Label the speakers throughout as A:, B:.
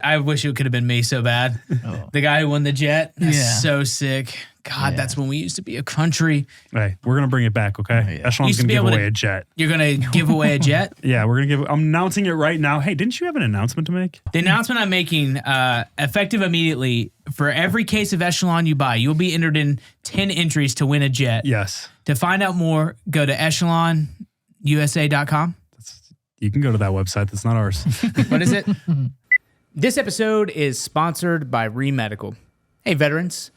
A: I wish it could have been me so bad.
B: Oh.
A: The guy who won the jet. That's
B: Yeah.
A: so sick. God, that's when we used to be a country.
C: Hey, we're going to bring it back, okay?
B: Oh, yeah.
C: Echelon's
A: Used to
C: going
A: be
C: to give
A: able to-
C: away a jet.
A: You're going to give away a jet?
C: Yeah, we're going to I'm announcing it right now. Hey, didn't you have an announcement to make?
A: The announcement I'm making, effective immediately, for every case of Echelon you buy, you'll be entered in 10 entries to win a jet.
C: Yes.
A: To find out more, go to echelonusa.com.
C: You can go to that website. That's not ours.
A: What is it? This episode is sponsored by Remedical. Hey, veterans.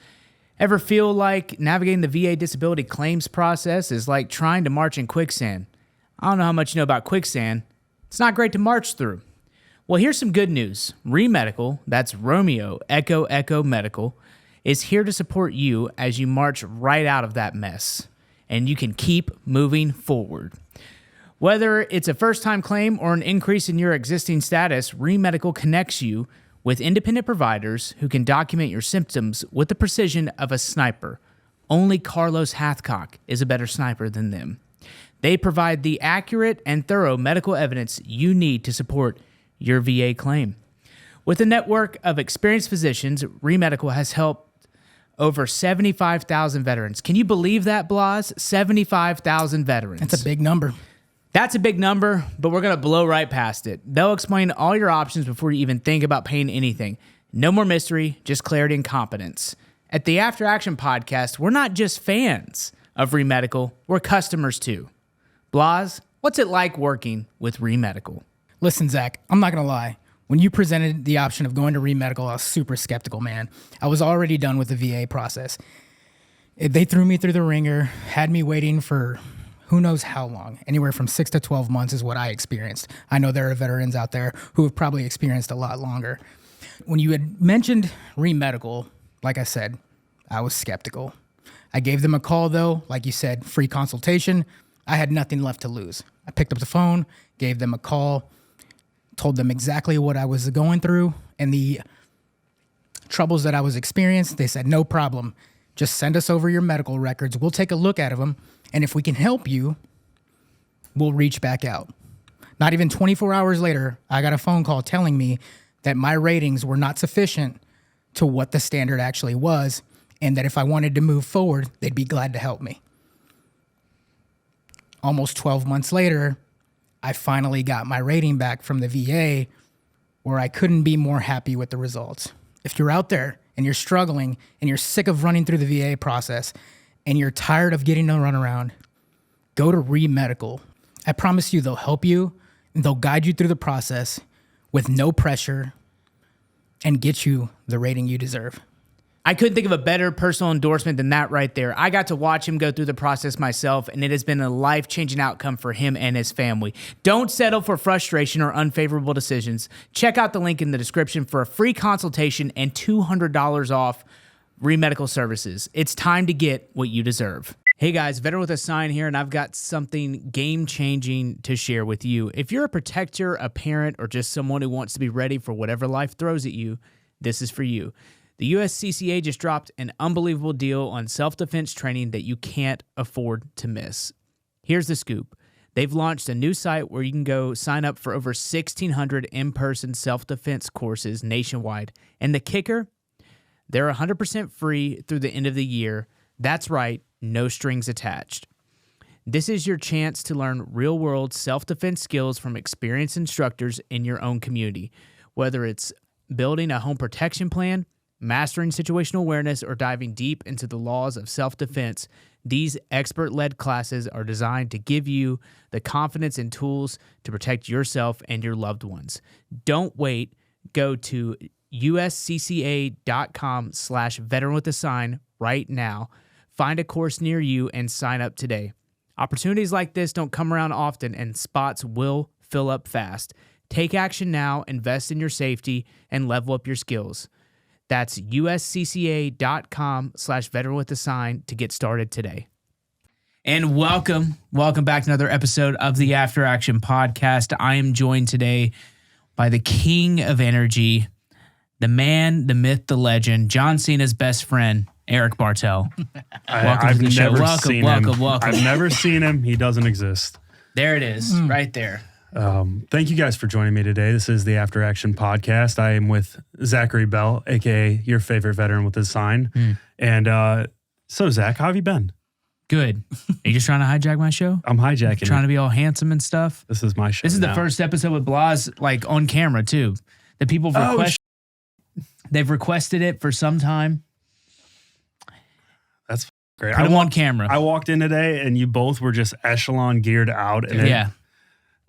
A: Ever feel like navigating the VA disability claims process is like trying to march in quicksand? I don't know how much you know about quicksand. It's not great to march through. Well, here's some good news. Remedical, that's Romeo Echo Echo Medical, is here to support you as you march right out of that mess. And you can keep moving forward. Whether it's a first-time claim or an increase in your existing status, Remedical connects you with independent providers who can document your symptoms with the precision of a sniper. Only Carlos Hathcock is a better sniper than them. They provide the accurate and thorough medical evidence you need to support your VA claim. With a network of experienced physicians, Remedical has helped over 75,000 veterans. Can you believe that, Blas? 75,000 veterans.
B: That's a big number.
A: That's a big number, but we're going to blow right past it. They'll explain all your options before you even think about paying anything. No more mystery, just clarity and competence. At the After Action podcast, we're not just fans of Remedical, we're customers too. Blas, what's it like working with Remedical?
B: Listen, Zach, I'm not going to lie. When you presented the option of going to Remedical, I was super skeptical, man. I was already done with the VA process. They threw me through the ringer, had me waiting for who knows how long. Anywhere from 6 to 12 months is what I experienced. I know there are veterans out there who have probably experienced a lot longer. When you had mentioned Remedical, like I said, I was skeptical. I gave them a call, though. Like you said, free consultation. I had nothing left to lose. I picked up the phone, gave them a call, told them exactly what I was going through and the troubles that I was experiencing. They said, no problem. Just send us over your medical records. We'll take a look at them. And if we can help you, we'll reach back out. Not even 24 hours later, I got a phone call telling me that my ratings were not sufficient to what the standard actually was, and that if I wanted to move forward, they'd be glad to help me. Almost 12 months later, I finally got my rating back from the VA, where I couldn't be more happy with the results. If you're out there and you're struggling and you're sick of running through the VA process and you're tired of getting a runaround, go to Remedical. I promise you they'll help you and they'll guide you through the process with no pressure and get you the rating you deserve.
A: I couldn't think of a better personal endorsement than that right there. I got to watch him go through the process myself, and it has been a life-changing outcome for him and his family. Don't settle for frustration or unfavorable decisions. Check out the link in the description for a free consultation and $200 off Remedical services. It's time to get what you deserve. Hey guys, Veteran with a Sign here, and I've got something game-changing to share with you. If you're a protector, a parent, or just someone who wants to be ready for whatever life throws at you, this is for you. The USCCA just dropped an unbelievable deal on self-defense training that you can't afford to miss. Here's the scoop. They've launched a new site where you can go sign up for over 1,600 in-person self-defense courses nationwide. And the kicker? They're 100% free through the end of the year. That's right, no strings attached. This is your chance to learn real-world self-defense skills from experienced instructors in your own community. Whether it's building a home protection plan, mastering situational awareness, or diving deep into the laws of self-defense, these expert-led classes are designed to give you the confidence and tools to protect yourself and your loved ones. Don't wait. Go to uscca.com/veteranwithasign right now. Find a course near you and sign up today. Opportunities like this don't come around often, and spots will fill up fast. Take action now, invest in your safety, and level up your skills. That's uscca.com/veteranwithasign to get started today. And welcome back to another episode of the After Action podcast. I am joined today by the king of energy, the man, the myth, the legend, John Cena's best friend, Erik Bartell. Welcome to the show. Welcome.
C: I've never seen him. He doesn't exist.
A: There it is, right there.
C: Thank you guys for joining me today. This is the After Action Podcast. I am with Zachary Bell, aka your favorite veteran with his sign. And so, Zach, how have you been?
A: Good. Are you just trying to hijack my show?
C: I'm hijacking.
A: Trying to be all handsome and stuff.
C: This is my show.
A: This is
C: now.
A: the first episode with Blas, like on camera too. The people have requested. They've requested it for some time.
C: That's great.
A: Put them on camera.
C: I walked in today, and you both were just echelon geared out. And
A: yeah.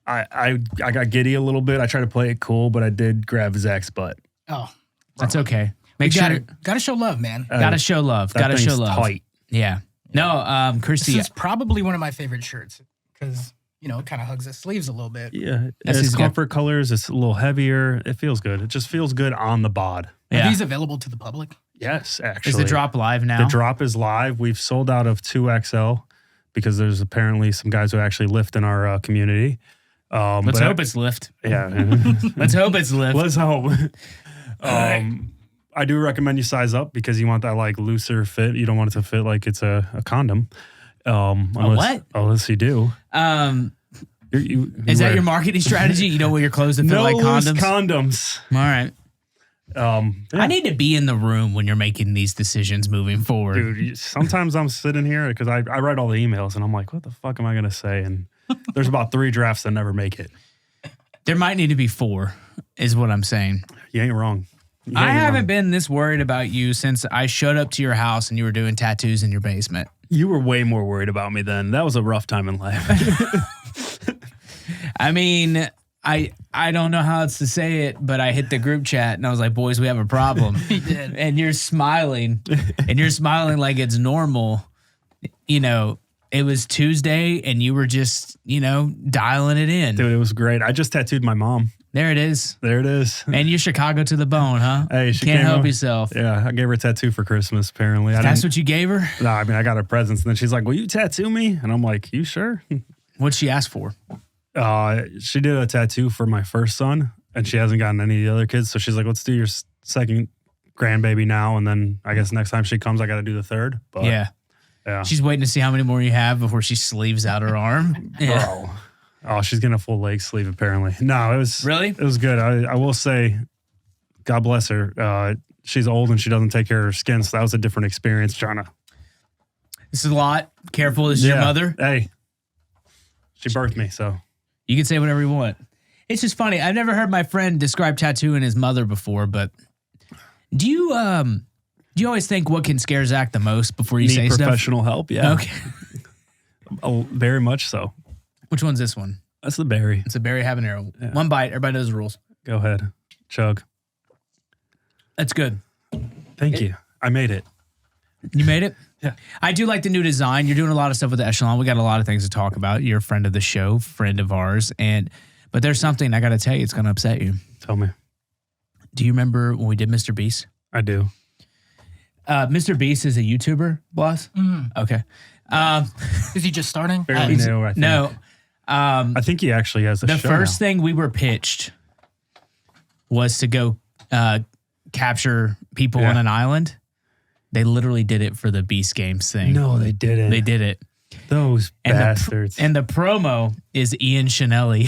C: I got giddy a little bit. I tried to play it cool, but I did grab Zach's butt.
B: Oh,
A: That's okay.
B: you
A: Make sure.
B: gotta show love, man.
A: Gotta show love.
C: That
A: Gotta show
C: thing's
A: love.
C: tight.
A: Yeah. No, Christy.
B: This is probably one of my favorite shirts because it kind of hugs the sleeves a little bit.
C: Yeah,
A: That's
C: it's
A: his
C: comfort colors. It's a little heavier. It feels good. It just feels good on the bod.
B: Are
A: Yeah.
B: these available to the public?
C: Yes, actually.
A: Is the drop live now?
C: The drop is live. We've sold out of 2XL because there's apparently some guys who actually lift in our community.
A: Let's hope it's lift.
C: Yeah.
A: Let's hope it's lift.
C: Let's hope. I do recommend you size up because you want that like looser fit. You don't want it to fit like it's a condom.
A: What?
C: Unless you do.
A: Is that your marketing strategy? You don't want your clothes to fit
C: no
A: like
C: loose
A: condoms?
C: condoms.
A: All right.
C: Yeah.
A: I need to be in the room when you're making these decisions moving forward.
C: Dude, sometimes I'm sitting here because I write all the emails and I'm like, what the fuck am I going to say? And there's about 3 drafts that never make it.
A: There might need to be 4, is what I'm saying.
C: You ain't wrong.
A: I haven't been this worried about you since I showed up to your house and you were doing tattoos in your basement.
C: You were way more worried about me then. That was a rough time in life.
A: I mean, I don't know how else to say it, but I hit the group chat and I was like, boys, we have a problem.
B: He did.
A: And you're smiling. And you're smiling like it's normal. It was Tuesday and you were just, dialing it in.
C: Dude, it was great. I just tattooed my mom.
A: There it is.
C: There it is.
A: And you're Chicago to the bone, huh?
C: Hey, she
A: Can't
C: came
A: help
C: over.
A: yourself.
C: Yeah, I gave her a tattoo for Christmas, apparently.
A: That's what you gave her?
C: No, I mean, I got her presents, and then she's like, will you tattoo me? And I'm like, you sure?
A: What'd she ask for?
C: She did a tattoo for my first son, and she hasn't gotten any of the other kids, so she's like, let's do your second grandbaby now, and then I guess next time she comes, I got to do the third. But
A: Yeah. She's waiting to see how many more you have before she sleeves out her arm. Yeah.
C: Bro. Oh, she's getting a full leg sleeve, apparently. No, it was...
A: Really?
C: It was good. I will say, God bless her. She's old and she doesn't take care of her skin, so that was a different experience trying to...
A: This is a lot. Careful, this is your mother.
C: Hey, she birthed me, so...
A: You can say whatever you want. It's just funny. I've never heard my friend describe tattooing his mother before, but do you always think what can scare Zach the most before you say
C: Need
A: stuff?
C: professional help, yeah.
A: Okay.
C: Oh, very much so.
A: Which one's this one?
C: That's the berry.
A: It's a berry habanero.
C: Yeah.
A: One bite. Everybody knows the rules.
C: Go ahead. Chug.
A: That's good.
C: Thank you. I made it.
A: You made it?
C: Yeah.
A: I do like the new design. You're doing a lot of stuff with the Echelon. We got a lot of things to talk about. You're a friend of the show, friend of ours. But there's something I got to tell you. It's going to upset you.
C: Tell me.
A: Do you remember when we did MrBeast?
C: I do.
A: MrBeast is a YouTuber, Blas? Okay.
B: Is he just starting?
C: Fairly new, I think.
A: No.
C: I think he actually has a
A: The
C: show
A: first
C: now.
A: thing we were pitched was to go capture people on an island. They literally did it for the Beast Games thing.
C: No, they didn't.
A: They did it.
C: Those
A: And
C: bastards.
A: And the promo is Ian Shinelli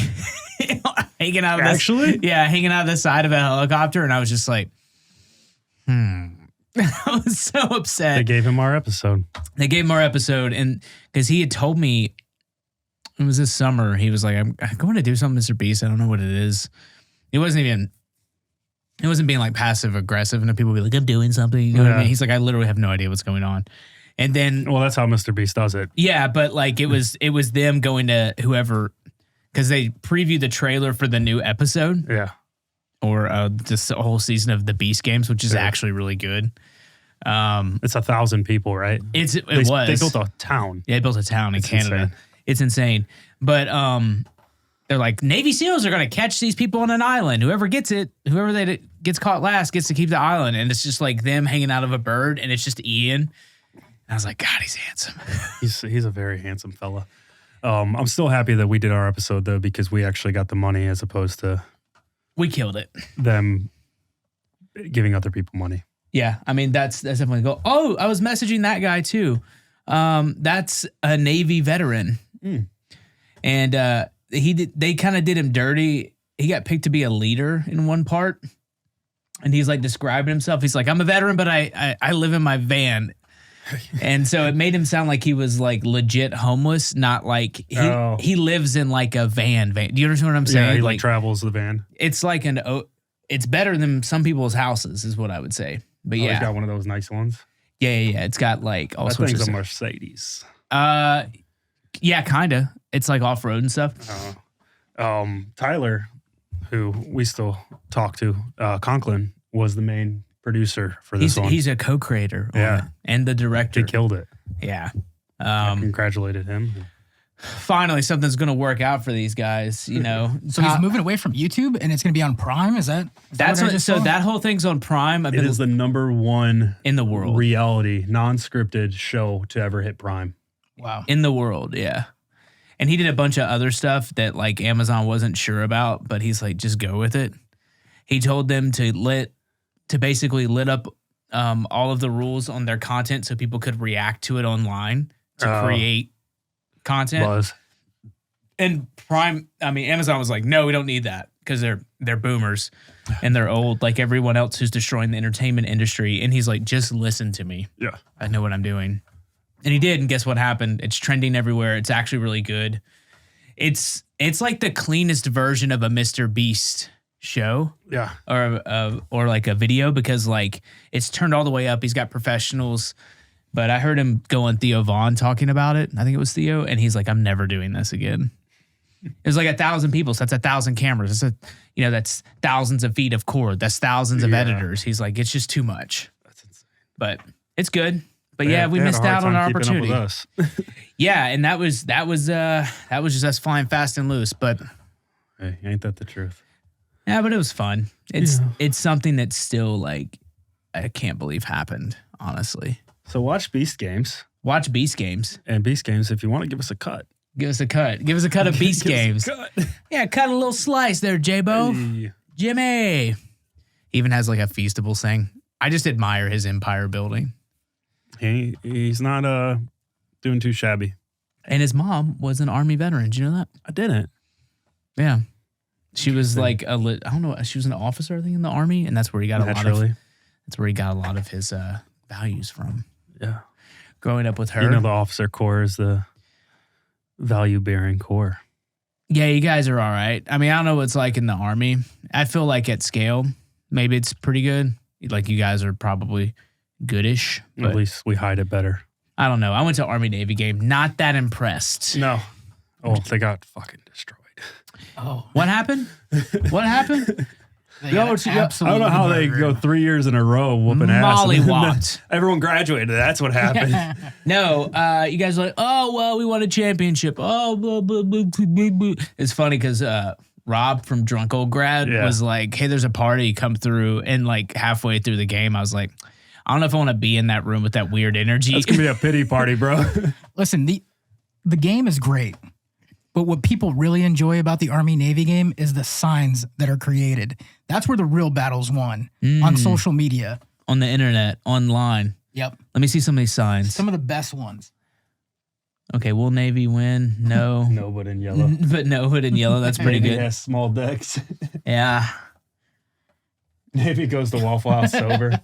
A: hanging out of hanging out of the side of a helicopter, and I was just like, I was so upset.
C: They gave him our episode.
A: They gave him our episode, and because he had told me it was this summer, he was like, I'm going to do something, MrBeast. I don't know what it is. It wasn't being like passive aggressive, and then people would be like, I'm doing something. You know what I mean? He's like, I literally have no idea what's going on. And then,
C: well, that's how MrBeast does it.
A: Yeah, but like it was them going to whoever, because they previewed the trailer for the new episode.
C: Yeah.
A: Or just the whole season of the Beast Games, which is actually really good.
C: It's 1,000 people, right?
A: It
C: They
A: was.
C: built a town.
A: Yeah, they built a town in Canada.
C: Insane.
A: It's insane. But they're like, Navy SEALs are going to catch these people on an island. Whoever gets gets caught last gets to keep the island. And it's just like them hanging out of a bird, and it's just Ian. And I was like, God, he's handsome.
C: He's a very handsome fella. I'm still happy that we did our episode, though, because we actually got the money as opposed to...
A: We killed it.
C: Them giving other people money.
A: Yeah, I mean, that's definitely a goal. Oh, I was messaging that guy, too. That's a Navy veteran. And they kind of did him dirty. He got picked to be a leader in one part. And he's like describing himself. He's like, I'm a veteran, but I live in my van. And so it made him sound like he was like legit homeless, not like he lives in like a van. Do you understand what I'm saying?
C: Yeah, he like travels the van.
A: It's like it's better than some people's houses is what I would say. But yeah.
C: He's got one of those nice ones.
A: Yeah. It's got like all
C: that
A: sorts of
C: thing's
A: stuff.
C: a Mercedes.
A: Yeah, kind of. It's like off-road and stuff.
C: Tyler, who we still talk to, Conklin, was the main producer for this one.
A: He's a co-creator on it, and the director.
C: He killed it.
A: Yeah.
C: I congratulated him.
A: Finally, something's going to work out for these guys, you know.
B: So he's moving away from YouTube, and it's going to be on Prime? That whole thing's on Prime.
C: It is the number one
A: in the world
C: reality, non-scripted show to ever hit Prime.
B: Wow.
A: In the world, yeah. And he did a bunch of other stuff that like Amazon wasn't sure about, but he's like, just go with it. He told them to basically lit up all of the rules on their content so people could react to it online to create content.
C: Buzz.
A: And Amazon was like, no, we don't need that because they're boomers and they're old like everyone else who's destroying the entertainment industry. And he's like, just listen to me.
C: Yeah.
A: I know what I'm doing. And he did, and guess what happened? It's trending everywhere. It's actually really good. It's like the cleanest version of a MrBeast show.
C: Yeah.
A: Or like a video because like it's turned all the way up. He's got professionals. But I heard him go on Theo Vaughn talking about it. I think it was Theo. And he's like, I'm never doing this again. It was like 1,000 people. So that's 1,000 cameras. That's thousands of feet of cord. That's thousands of editors. He's like, it's just too much. That's insane. But it's good. But yeah, we missed out on our opportunity. Yeah, and that was just us flying fast and loose. But
C: hey, ain't that the truth?
A: Yeah, but it was fun. It's something that still like I can't believe happened. Honestly.
C: So watch Beast Games.
A: Watch Beast Games.
C: And Beast Games, if you want to give us a cut.
A: Give us a cut. Give us a cut of Beast Games. Yeah, cut a little slice there, J-Bo. Hey. Jimmy. He even has like a Feastable saying. I just admire his empire building.
C: He's not doing too shabby.
A: And his mom was an Army veteran. Did you know that?
C: I didn't.
A: Yeah. She was like I don't know, she was an officer I think in the Army, and that's where he got a lot of his values from.
C: Yeah.
A: Growing up with her.
C: You know the officer corps is the value-bearing corps.
A: Yeah, you guys are all right. I mean, I don't know what it's like in the Army. I feel like at scale, maybe it's pretty good. Like you guys are probably goodish.
C: At least we hide it better.
A: I don't know. I went to Army-Navy game. Not that impressed.
C: No. Oh, they got fucking destroyed.
A: Oh. What happened? What happened?
C: I don't know how they go 3 years in a row whooping ass.
A: Mollywopped.
C: Everyone graduated. That's what happened.
A: No, you guys are like, oh, well, we won a championship. Oh, blah, blah, blah, blah, blah. It's funny because Rob from Drunk Old Grad was like, hey, there's a party, come through. And like halfway through the game, I was like, I don't know if I want to be in that room with that weird energy.
C: It's going to be a pity party, bro.
B: Listen, the game is great. But what people really enjoy about the Army-Navy game is the signs that are created. That's where the real battle's won, on social media.
A: On the internet, online.
B: Yep.
A: Let me see some of these signs.
B: Some of the best ones.
A: Okay, will Navy win? No.
C: No hood in yellow.
A: But no hood in yellow, that's pretty good.
C: Navy has small decks.
A: Yeah.
C: Navy goes to Waffle House sober.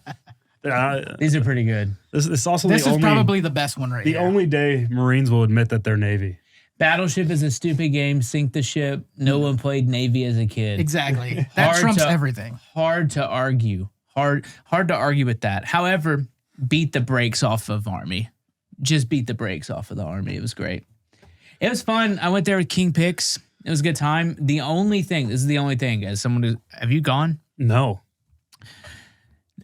A: These are pretty good.
B: This is probably the best one right here.
C: The only day Marines will admit that they're Navy.
A: Battleship is a stupid game. Sink the ship. No one played Navy as a kid.
B: Exactly. That trumps everything.
A: Hard to argue. Hard to argue with that. However, beat the brakes off of Army. Just beat the brakes off of the Army. It was great. It was fun. I went there with King Picks. It was a good time. This is the only thing, as someone who, have you gone?
C: No.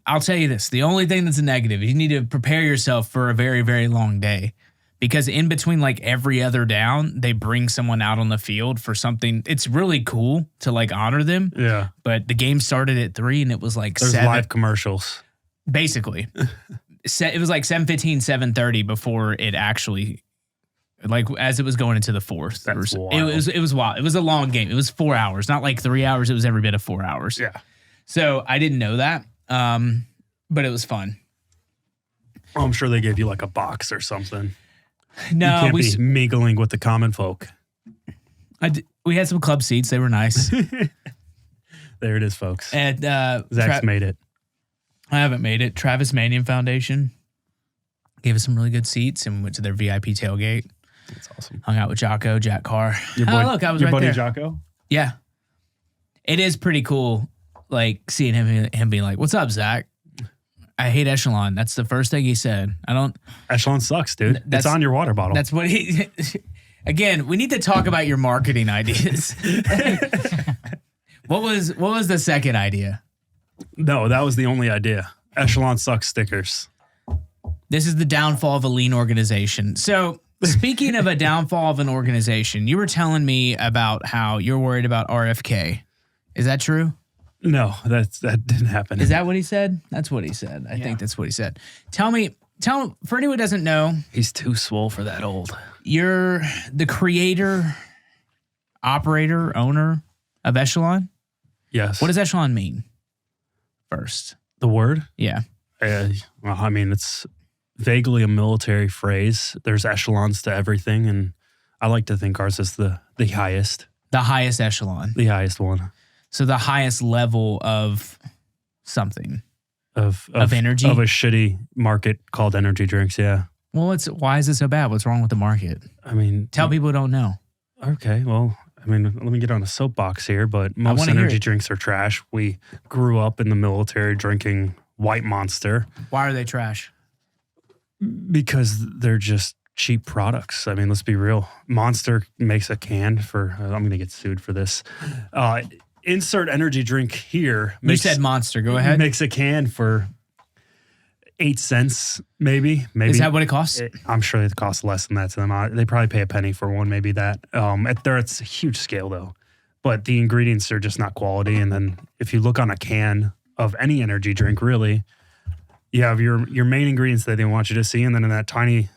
A: I'll tell you this. The only thing that's a negative, you need to prepare yourself for a very, very long day. Because in between like every other down, they bring someone out on the field for something. It's really cool to like honor them.
C: Yeah.
A: But the game started at 3 and it was like
C: There's
A: 7.
C: Live commercials.
A: Basically. It was like 7:15, 7:30 before it actually, like as it was going into the 4th.
C: That's wild.
A: It was wild. It was a long game. It was 4 hours, not like 3 hours. It was every bit of 4 hours.
C: Yeah.
A: So I didn't know that, but it was fun.
C: Oh, I'm sure they gave you like a box or something.
A: No,
C: you can't be mingling with the common folk.
A: We had some club seats. They were nice.
C: There it is, folks.
A: And
C: Zach's made it.
A: I haven't made it. Travis Manion Foundation gave us some really good seats and we went to their VIP tailgate.
C: That's awesome.
A: Hung out with Jocko, Jack Carr. Look, I was
C: your
A: right
C: buddy
A: there.
C: Jocko?
A: Yeah. It is pretty cool, like, seeing him being like, what's up, Zach? I hate Echelon. That's the first thing he said.
C: Echelon sucks, dude. It's on your water bottle.
A: That's what he... Again, we need to talk about your marketing ideas. What was the second idea?
C: No, that was the only idea. Echelon sucks stickers.
A: This is the downfall of a lean organization. So, speaking of a downfall of an organization, you were telling me about how you're worried about RFK. Is that true?
C: No, that didn't happen.
A: Is that what he said? That's what he said. I think that's what he said. Tell me, for anyone who doesn't know,
C: He's too swole for that old.
A: you're the creator, operator, owner of Echelon.
C: Yes.
A: What does Echelon mean? First.
C: the word?
A: Yeah.
C: Well, I mean, it's vaguely a military phrase. There's echelons to everything, and I like to think ours is the highest.
A: The highest echelon.
C: The highest one.
A: So the highest level of something.
C: Of
A: energy?
C: Of a shitty market called energy drinks, yeah.
A: Well, why is it so bad? What's wrong with the market?
C: I mean...
A: Tell people who don't know.
C: Okay, well, I mean, let me get on a soapbox here, but most energy drinks are trash. We grew up in the military drinking White Monster.
A: Why are they trash?
C: Because they're just cheap products. I mean, let's be real. Monster makes a can for... I'm going to get sued for this. Insert energy drink here.
A: You said Monster. Go ahead.
C: Makes a can for 8 cents, maybe.
A: Is that what it costs?
C: I'm sure it costs less than that to them. They probably pay a penny for one, maybe that. It's a huge scale, though. But the ingredients are just not quality. And then if you look on a can of any energy drink, really, you have your main ingredients that they want you to see. And then in that tiny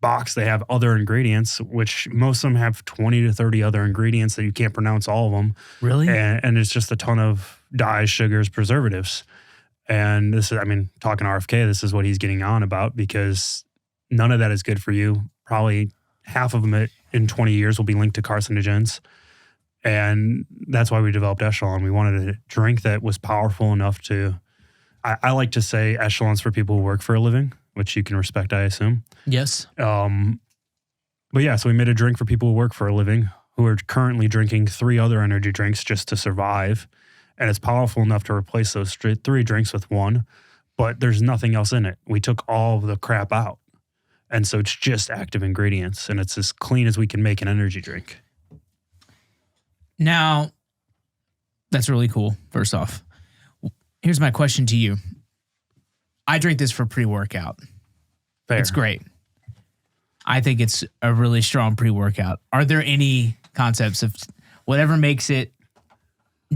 C: box, they have other ingredients, which most of them have 20 to 30 other ingredients that you can't pronounce all of them.
A: Really?
C: And it's just a ton of dyes, sugars, preservatives. And this is, I mean, talking RFK, this is what he's getting on about, because none of that is good for you. Probably half of them in 20 years will be linked to carcinogens. And that's why we developed Echelon. We wanted a drink that was powerful enough to, I like to say Echelon's for people who work for a living, which you can respect, I assume.
A: Yes.
C: But yeah, so we made a drink for people who work for a living, who are currently drinking 3 other energy drinks just to survive. And it's powerful enough to replace those 3 drinks with one, but there's nothing else in it. We took all of the crap out. And so it's just active ingredients, and it's as clean as we can make an energy drink.
A: Now, that's really cool, first off. Here's my question to you. I drink this for pre-workout.
C: Fair.
A: It's great. I think it's a really strong pre-workout. Are there any concepts of whatever makes it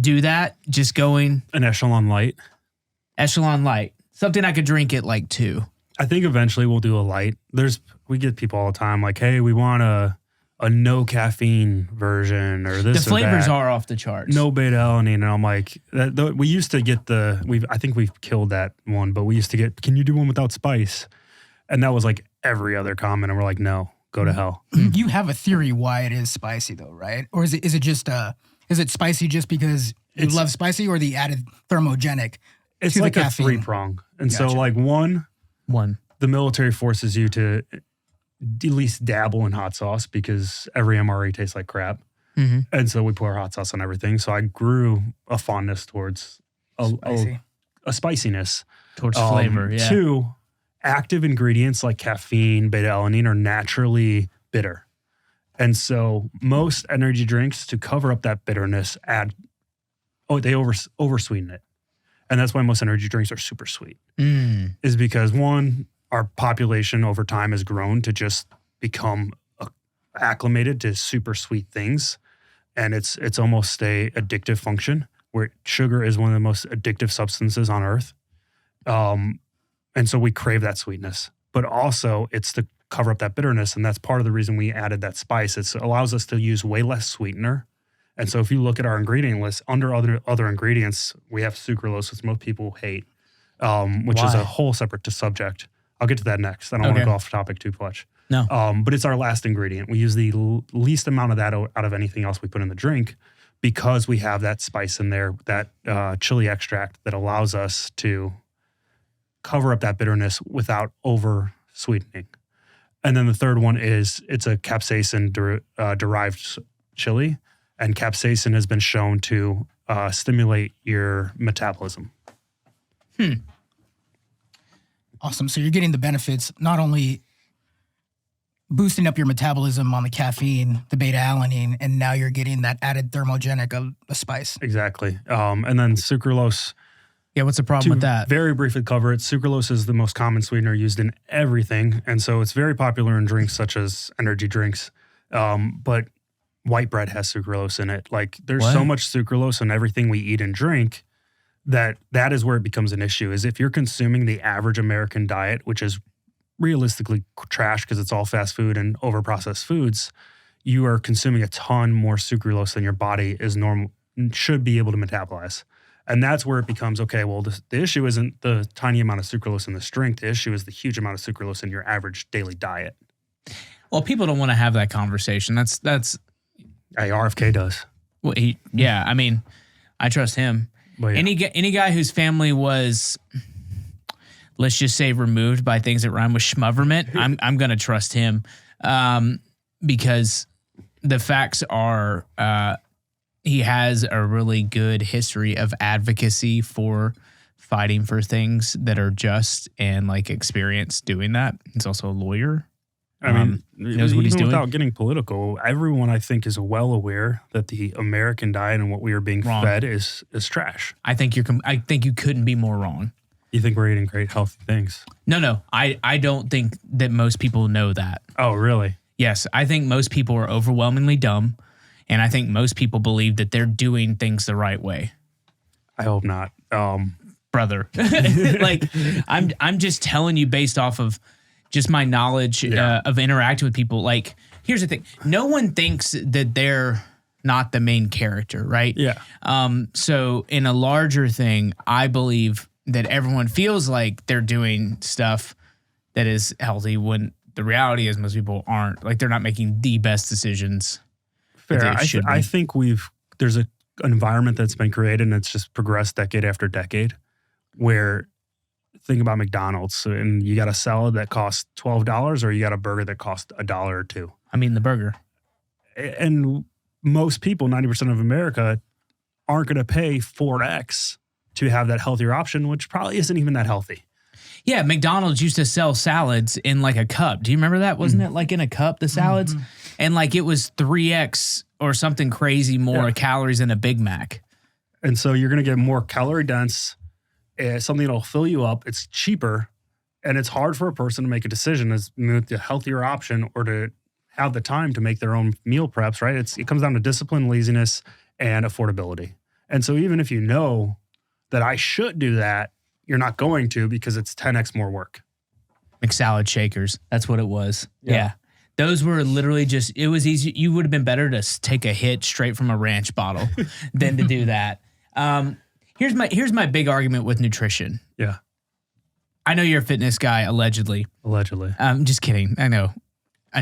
A: do that, just going...
C: An Echelon Light.
A: Echelon Light. Something I could drink at like 2.
C: I think eventually we'll do a light. We get people all the time like, hey, we want a no caffeine version or this.
A: The flavors
C: or that.
A: are off the charts.
C: No beta alanine, and I'm like, we used to get I think we've killed that one, but we used to get, can you do one without spice? And that was like every other comment, and we're like, no, go to hell.
B: You have a theory why it is spicy though, right? Or is it just is it spicy just because you love spicy, or the added thermogenic?
C: It's
B: to
C: like
B: the
C: a
B: caffeine?
C: 3-prong, and
B: Gotcha.
C: so like one,
A: the
C: military forces you to at least dabble in hot sauce because every MRE tastes like crap.
A: Mm-hmm.
C: And so we pour hot sauce on everything. So I grew a fondness towards a spiciness.
A: Towards flavor, yeah.
C: 2, active ingredients like caffeine, beta alanine are naturally bitter. And so most energy drinks, to cover up that bitterness, they oversweeten it. And that's why most energy drinks are super sweet. Is because, one, our population over time has grown to just become acclimated to super sweet things. And it's almost a addictive function, where sugar is one of the most addictive substances on earth. And so we crave that sweetness. But also it's to cover up that bitterness. And that's part of the reason we added that spice. It allows us to use way less sweetener. And so if you look at our ingredient list, under other ingredients, we have sucralose, which most people hate, which is a whole separate subject. I'll get to that next. I don't want to go off topic too much.
A: No.
C: But it's our last ingredient. We use the least amount of that out of anything else we put in the drink because we have that spice in there, that chili extract that allows us to cover up that bitterness without over sweetening. And then the third one is it's a capsaicin derived chili, and capsaicin has been shown to stimulate your metabolism.
B: Awesome. So you're getting the benefits, not only boosting up your metabolism on the caffeine, the beta-alanine, and now you're getting that added thermogenic of a spice.
C: Exactly. And then sucralose.
A: Yeah, what's the problem with that?
C: Very briefly cover it. Sucralose is the most common sweetener used in everything. And so it's very popular in drinks such as energy drinks. But white bread has sucralose in it. Like there's so much sucralose in everything we eat and drink that is where it becomes an issue, is if you're consuming the average American diet, which is realistically trash because it's all fast food and overprocessed foods, you are consuming a ton more sucralose than your body is should be able to metabolize. And that's where it becomes, okay, well, the issue isn't the tiny amount of sucralose in this drink. The issue is the huge amount of sucralose in your average daily diet.
A: Well, people don't want to have that conversation. That's
C: Hey, RFK does.
A: well, I mean, I trust him.
C: But yeah.
A: Any guy whose family was, let's just say, removed by things that rhyme with schmoverment, I'm gonna trust him, because the facts are he has a really good history of advocacy for fighting for things that are just and like experience doing that. He's also a lawyer.
C: I mean,
A: knows what he's doing.
C: Without getting political, everyone I think is well aware that the American diet and what we are being fed is trash.
A: I think you couldn't be more wrong.
C: You think we're eating great, healthy things?
A: No. I don't think that most people know that.
C: Oh, really?
A: Yes, I think most people are overwhelmingly dumb, and I think most people believe that they're doing things the right way.
C: I hope not.
A: Brother, like I'm just telling you based off of just my knowledge of interacting with people. Like, here's the thing. No one thinks that they're not the main character, right?
C: Yeah.
A: So in a larger thing, I believe that everyone feels like they're doing stuff that is healthy when the reality is most people aren't. Like, they're not making the best decisions.
C: Fair. I think there's an environment that's been created and it's just progressed decade after decade where, think about McDonald's, and you got a salad that costs $12 or you got a burger that costs $1 or $2.
A: I mean, the burger.
C: And most people, 90% of America, aren't going to pay 4X to have that healthier option, which probably isn't even that healthy.
A: Yeah, McDonald's used to sell salads in like a cup. Do you remember that? Wasn't it like in a cup, the salads? Mm-hmm. And like it was 3X or something crazy more calories than a Big Mac.
C: And so you're going to get more calorie dense, something that'll fill you up. It's cheaper, and it's hard for a person to make a decision as the healthier option or to have the time to make their own meal preps, right? It comes down to discipline, laziness, and affordability. And so even if you know that I should do that, you're not going to because it's 10X more work.
A: McSalad shakers. That's what it was. Yeah. Those were literally just, it was easy. You would have been better to take a hit straight from a ranch bottle than to do that. Here's my big argument with nutrition.
C: Yeah.
A: I know you're a fitness guy, allegedly.
C: Allegedly.
A: Just kidding. I know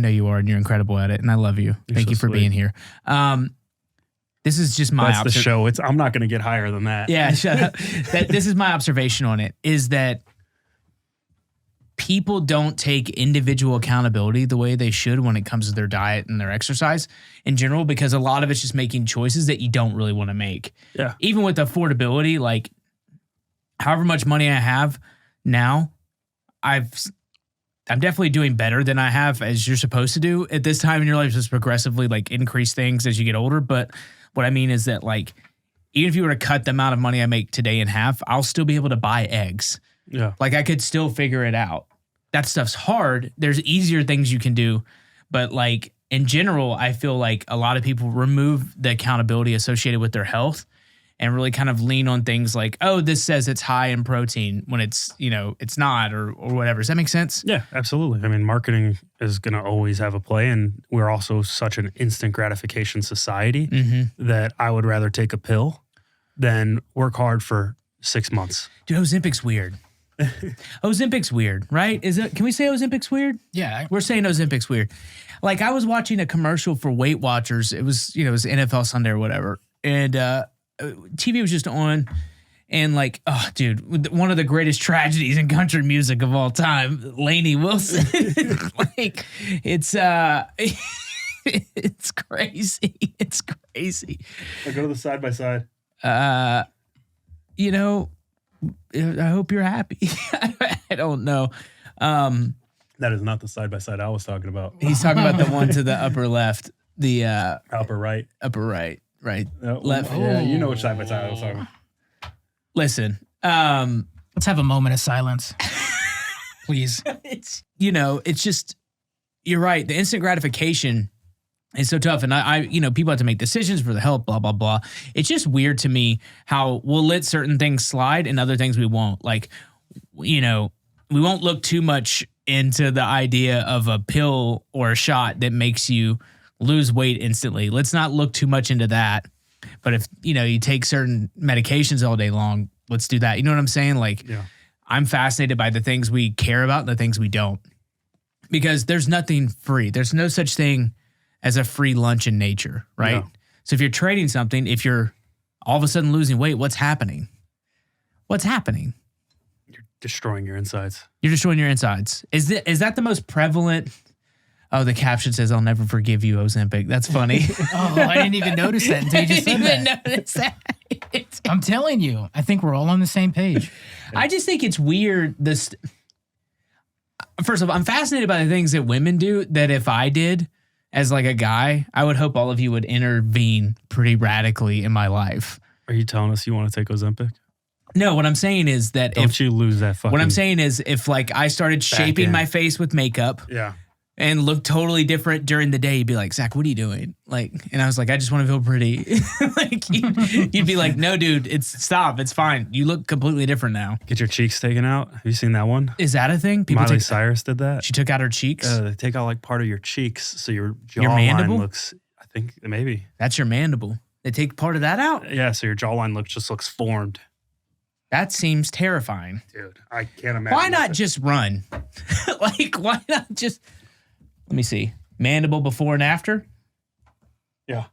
A: you are, and you're incredible at it, and I love you. Thank you for being here. This is just my
C: That's the show. I'm not going to get higher than that.
A: Yeah, shut up. This is my observation on it, is that people don't take individual accountability the way they should when it comes to their diet and their exercise in general, because a lot of it's just making choices that you don't really want to make.
C: Yeah.
A: Even with affordability, like however much money I have now, I'm definitely doing better than I have as you're supposed to do at this time in your life, just progressively like increase things as you get older. But what I mean is that like, even if you were to cut the amount of money I make today in half, I'll still be able to buy eggs.
C: Yeah.
A: Like I could still figure it out. That stuff's hard. There's easier things you can do. But like in general, I feel like a lot of people remove the accountability associated with their health and really kind of lean on things like, oh, this says it's high in protein when it's, it's not or whatever. Does that make sense?
C: Yeah, absolutely. I mean, marketing is going to always have a play, and we're also such an instant gratification society that I would rather take a pill than work hard for 6 months.
A: Dude, Ozempic's weird. Ozempic's weird, right? Can we say Ozempic's weird?
B: Yeah.
A: We're saying Ozempic's weird. Like I was watching a commercial for Weight Watchers. It was, it was NFL Sunday or whatever. And TV was just on. And like, oh, dude, one of the greatest tragedies in country music of all time, Lainey Wilson. Like, it's it's crazy. It's crazy.
C: I go to the side by side.
A: I hope you're happy. I don't know.
C: That is not the side by side I was talking about.
A: He's talking about the one to the upper left, the
C: upper right,
A: right, left.
C: Yeah, you know which side by side I was talking about.
A: Listen,
B: let's have a moment of silence, please.
A: It's it's just you're right. The instant gratification is so tough, and I people have to make decisions for the help. Blah blah blah. It's just weird to me how we'll let certain things slide and other things we won't. Like, we won't look too much into the idea of a pill or a shot that makes you lose weight instantly. Let's not look too much into that. But if, you take certain medications all day long, let's do that. You know what I'm saying? Like, yeah. I'm fascinated by the things we care about and the things we don't. Because there's nothing free. There's no such thing as a free lunch in nature, right? No. So if you're trading something, if you're all of a sudden losing weight, what's happening? What's happening?
C: You're destroying your insides.
A: You're destroying your insides. Is that the most prevalent... Oh, the caption says, "I'll never forgive you, Ozempic." That's funny.
B: Oh, I didn't even notice that until you just said that.
A: Notice that.
B: I'm telling you, I think we're all on the same page.
A: I just think it's weird. First of all, I'm fascinated by the things that women do that if I did as like a guy, I would hope all of you would intervene pretty radically in my life.
C: Are you telling us you want to take Ozempic?
A: No, what I'm saying is that
C: Don't you lose that fucking...
A: What I'm saying is if like I started shaping my face with makeup.
C: Yeah.
A: And look totally different during the day, you'd be like, "Zach, what are you doing?" Like, and I was like, "I just want to feel pretty." Like, you'd be like, "No, dude, stop. It's fine. You look completely different now."
C: Get your cheeks taken out. Have you seen that one?
A: Is that a thing?
C: Miley Cyrus did that.
A: She took out her cheeks.
C: They take out like part of your cheeks, so your jawline looks. I think maybe
A: that's your mandible. They take part of that out.
C: Yeah, so your jawline looks formed.
A: That seems terrifying,
C: dude. I can't imagine.
A: Why not just run? Like, why not just? Let me see. Mandible before and after?
C: Yeah.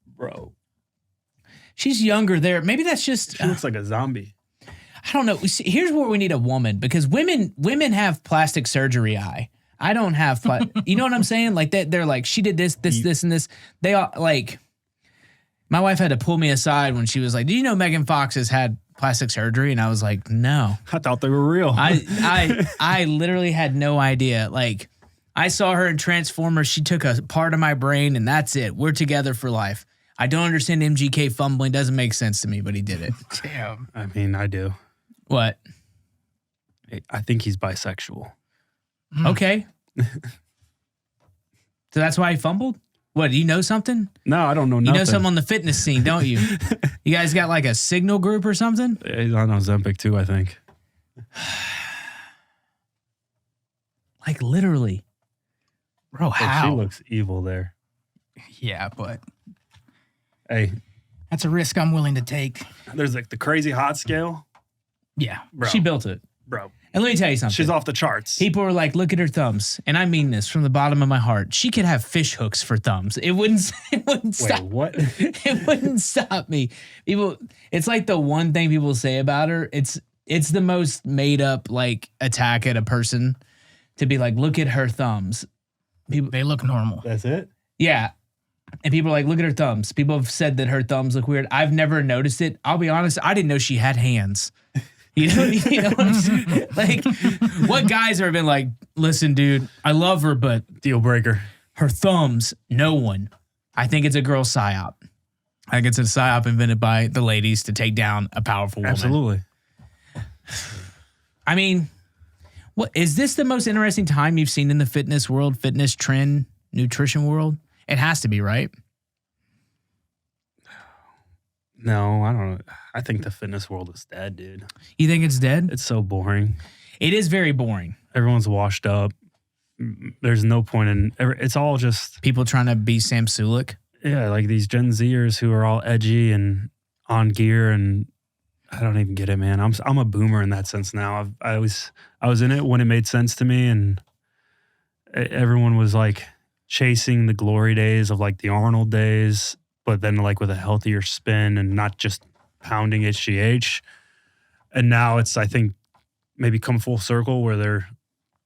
C: Bro.
A: She's younger there. Maybe that's just...
C: She looks like a zombie.
A: I don't know. See, here's where we need a woman because women have plastic surgery eye. I don't have... you know what I'm saying? Like, they're like, she did this, and this. They all, like... My wife had to pull me aside when she was like, "Do you know Megan Fox has had plastic surgery?" And I was like, "No."
C: I thought they were real.
A: I literally had no idea. Like, I saw her in Transformers. She took a part of my brain, and that's it. We're together for life. I don't understand MGK fumbling. Doesn't make sense to me, but he did it.
B: Damn.
C: I mean, I do.
A: What?
C: I think he's bisexual.
A: Okay. So that's why he fumbled? What, do you know something?
C: No, I don't know nothing.
A: You know something on the fitness scene, don't you? You guys got like a signal group or something?
C: He's on Ozempic too, I think.
A: Like literally.
B: Bro, how?
C: She looks evil there.
B: Yeah, but...
C: Hey.
B: That's a risk I'm willing to take.
C: There's like the crazy hot scale.
B: Yeah.
C: Bro.
A: She built it.
C: Bro.
A: And let me tell you something.
C: She's off the charts.
A: People are like, "Look at her thumbs." And I mean this from the bottom of my heart. She could have fish hooks for thumbs. It wouldn't stop.
C: Wait, what?
A: It wouldn't stop me. People, it's like the one thing people say about her. It's the most made up like attack at a person to be like, "Look at her thumbs."
B: People, they look normal.
C: That's it?
A: Yeah. And people are like, "Look at her thumbs." People have said that her thumbs look weird. I've never noticed it. I'll be honest. I didn't know she had hands. You know what I'm saying? Like, what guys have been like, "Listen, dude, I love her, but
C: deal breaker.
A: Her thumbs, no one." I think it's a girl psyop. I think it's a psyop invented by the ladies to take down a powerful woman.
C: Absolutely.
A: I mean, what is this the most interesting time you've seen in the fitness world, fitness trend, nutrition world? It has to be, right?
C: No, I don't know. I think the fitness world is dead, dude.
A: You think it's dead?
C: It's so boring.
A: It is very boring.
C: Everyone's washed up. There's no point in... It's all just...
A: People trying to be Sam Sulek.
C: Yeah, like these Gen Zers who are all edgy and on gear and... I don't even get it, man. I'm a boomer in that sense now. I was in it when it made sense to me, and everyone was like chasing the glory days of like the Arnold days, but then like with a healthier spin and not just pounding HGH. And now it's, I think, maybe come full circle where they're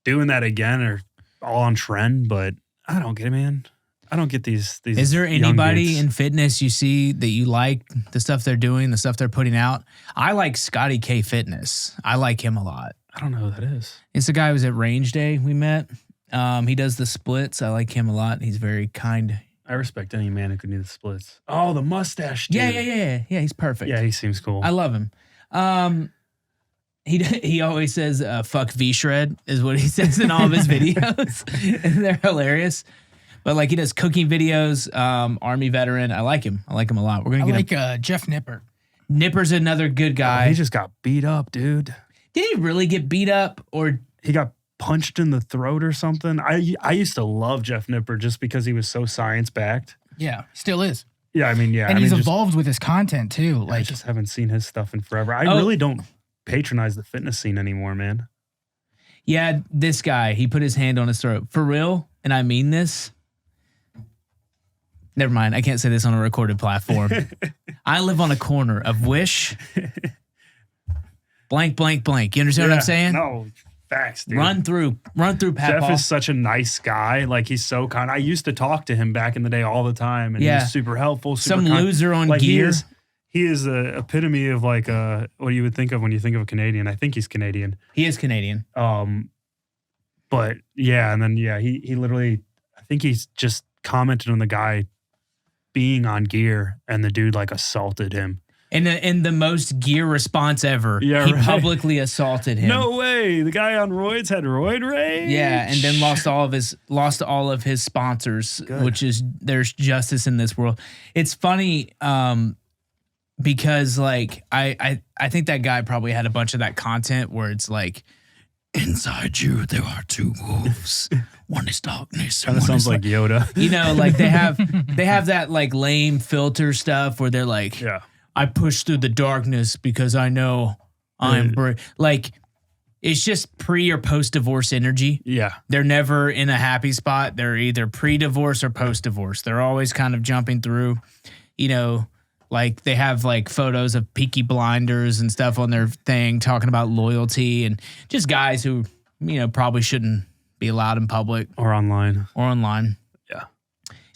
C: doing that again or all on trend, but I don't get it, man. I don't get these.
A: Is there anybody in fitness you see that you like the stuff they're doing, the stuff they're putting out? I like Scotty K Fitness. I like him a lot.
C: I don't know who that is.
A: It's the guy who was at Range Day we met. He does the splits. I like him a lot. He's very kind.
C: I respect any man who could do the splits. Oh, the mustache dude.
A: Yeah. He's perfect.
C: Yeah, he seems cool.
A: I love him. He always says "fuck V-shred" is what he says in all of his videos. And they're hilarious. But like he does cooking videos, Army veteran. I like him. I like him a lot. We're gonna get
B: him. Jeff Nipper.
A: Nipper's another good guy.
C: He just got beat up, dude.
A: Did he really get beat up, or
C: he got punched in the throat or something? I used to love Jeff Nipper just because he was so science backed.
B: Yeah, still is.
C: Yeah, I mean, yeah,
B: and he's evolved with his content too.
C: I just haven't seen his stuff in forever. I really don't patronize the fitness scene anymore, man.
A: Yeah, this guy, he put his hand on his throat for real, and I mean this. Never mind. I can't say this on a recorded platform. I live on a corner of Wish, blank, blank, blank. You understand what I'm saying?
C: No, facts, dude.
A: Run through Pat.
C: Jeff is such a nice guy. Like, he's so kind. I used to talk to him back in the day all the time, and he's super helpful. Super kind.
A: Loser on
C: like,
A: gear.
C: He is the epitome of like what you would think of when you think of a Canadian. I think he's Canadian.
A: He is Canadian.
C: But yeah, and then he literally, I think he's just commented on the guy being on gear, and the dude like assaulted him.
A: In the most gear response ever.
C: Yeah,
A: he publicly assaulted him.
C: No way. The guy on roids had roid rage.
A: Yeah, and then lost all of his sponsors, which is, there's justice in this world. It's funny because like I think that guy probably had a bunch of that content where it's like, inside you there are two wolves. One is darkness.
C: Kind of sounds like Yoda.
A: You know, like they have that like lame filter stuff where they're like, I push through the darkness because I know I'm like, it's just pre or post divorce energy.
C: Yeah.
A: They're never in a happy spot. They're either pre-divorce or post-divorce. They're always kind of jumping through, you know, like they have like photos of Peaky Blinders and stuff on their thing talking about loyalty, and just guys who, you know, probably shouldn't be allowed in public.
C: Or online.
A: Yeah.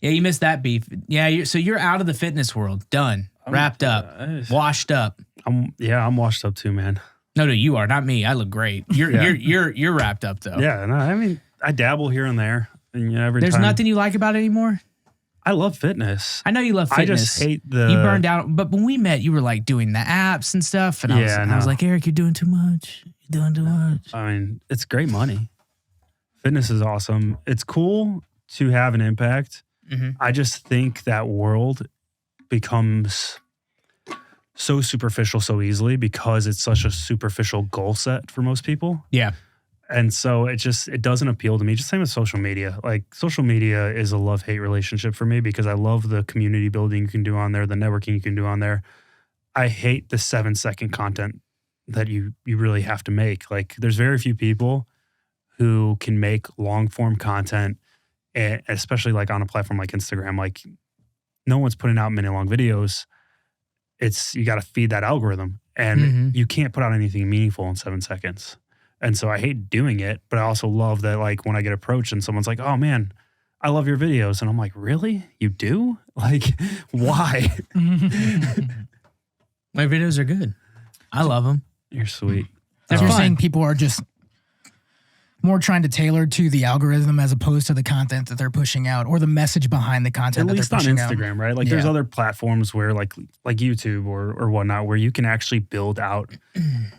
A: Yeah, you missed that beef. Yeah, so you're out of the fitness world. Done. Wrapped up. Washed up.
C: I'm washed up too, man.
A: No, you are. Not me. I look great. You're wrapped up though.
C: Yeah, no, I mean, I dabble here and there. And
A: There's nothing you like about it anymore?
C: I love fitness.
A: I know you love fitness.
C: I just hate
A: You burned out. But when we met, you were like doing the apps and stuff. And I was like, Eric, you're doing too much. You're doing too much.
C: I mean, it's great money. Fitness is awesome. It's cool to have an impact. Mm-hmm. I just think that world becomes so superficial so easily because it's such a superficial goal set for most people.
A: Yeah.
C: And so it doesn't appeal to me. Just same with social media. Like, social media is a love-hate relationship for me because I love the community building you can do on there, the networking you can do on there. I hate the 7-second content that you really have to make. Like, there's very few people who can make long-form content, especially like on a platform like Instagram. Like, no one's putting out minute-long videos. You got to feed that algorithm, and you can't put out anything meaningful in 7 seconds. And so I hate doing it, but I also love that, like, when I get approached and someone's like, oh man, I love your videos. And I'm like, really? You do? Like, why?
A: My videos are good. I love them.
C: You're sweet.
B: So you're saying people are just more trying to tailor to the algorithm as opposed to the content that they're pushing out or the message behind the content that they're pushing out.
C: At least on Instagram, right? Like, there's other platforms where like YouTube or whatnot, where you can actually build out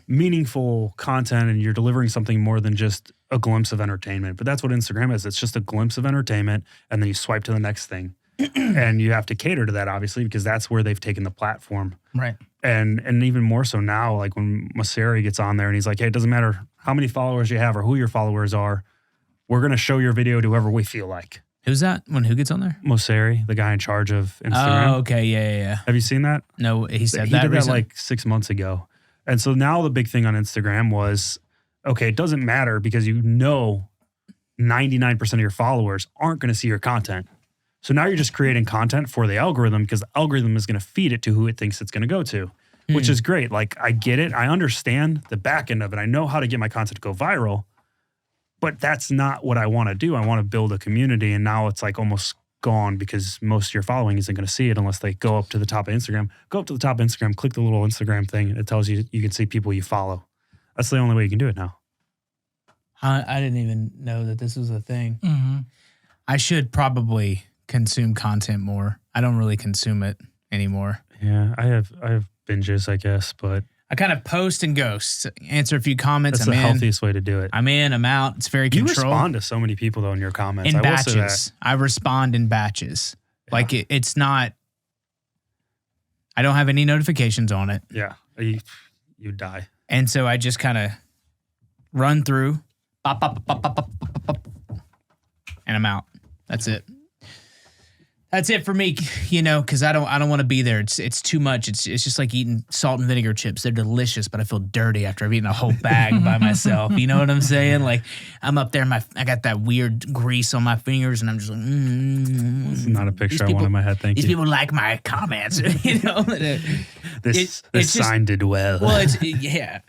C: meaningful content and you're delivering something more than just a glimpse of entertainment. But that's what Instagram is. It's just a glimpse of entertainment, and then you swipe to the next thing. And you have to cater to that, obviously, because that's where they've taken the platform.
B: Right.
C: And even more so now, like when Mosseri gets on there and he's like, hey, it doesn't matter how many followers you have or who your followers are, we're going to show your video to whoever we feel like.
A: Who's that? Who gets on there?
C: Mosseri, the guy in charge of Instagram.
A: Oh, okay. Yeah.
C: Have you seen that?
A: No, he said
C: he
A: that
C: did
A: recently?
C: that like 6 months ago. And so now the big thing on Instagram was, okay, it doesn't matter because 99% of your followers aren't going to see your content. So now you're just creating content for the algorithm because the algorithm is going to feed it to who it thinks it's going to go to, which is great. Like, I get it. I understand the back end of it. I know how to get my content to go viral, but that's not what I want to do. I want to build a community, and now it's like almost gone because most of your following isn't going to see it unless they go up to the top of Instagram. Go up to the top of Instagram, click the little Instagram thing, and it tells you you can see people you follow. That's the only way you can do it now.
A: I didn't even know that this was a thing. I should probably consume content more. I don't really consume it anymore.
C: Yeah, I have binges, I guess, but
A: I kind of post and ghost, answer a few comments.
C: that's the healthiest way to do it.
A: I'm in, I'm out. It's very
C: You
A: controlled.
C: respond to so many people though in your comments.
A: In
C: I will say
A: batches.
C: that.
A: I respond in batches.
C: Yeah.
A: Like it's not, I don't have any notifications on it.
C: Yeah, you die.
A: And so I just kind of run through, pop, pop, pop, pop, pop, pop, pop, and I'm out. That's it. That's it for me, because I don't want to be there. It's too much. It's just like eating salt and vinegar chips. They're delicious, but I feel dirty after I've eaten a whole bag by myself. You know what I'm saying? Like I'm up there, I got that weird grease on my fingers, and I'm just like,
C: This is not a picture I want in my head. Thank you.
A: These people like my comments.
C: This sign did well.
A: Well, yeah.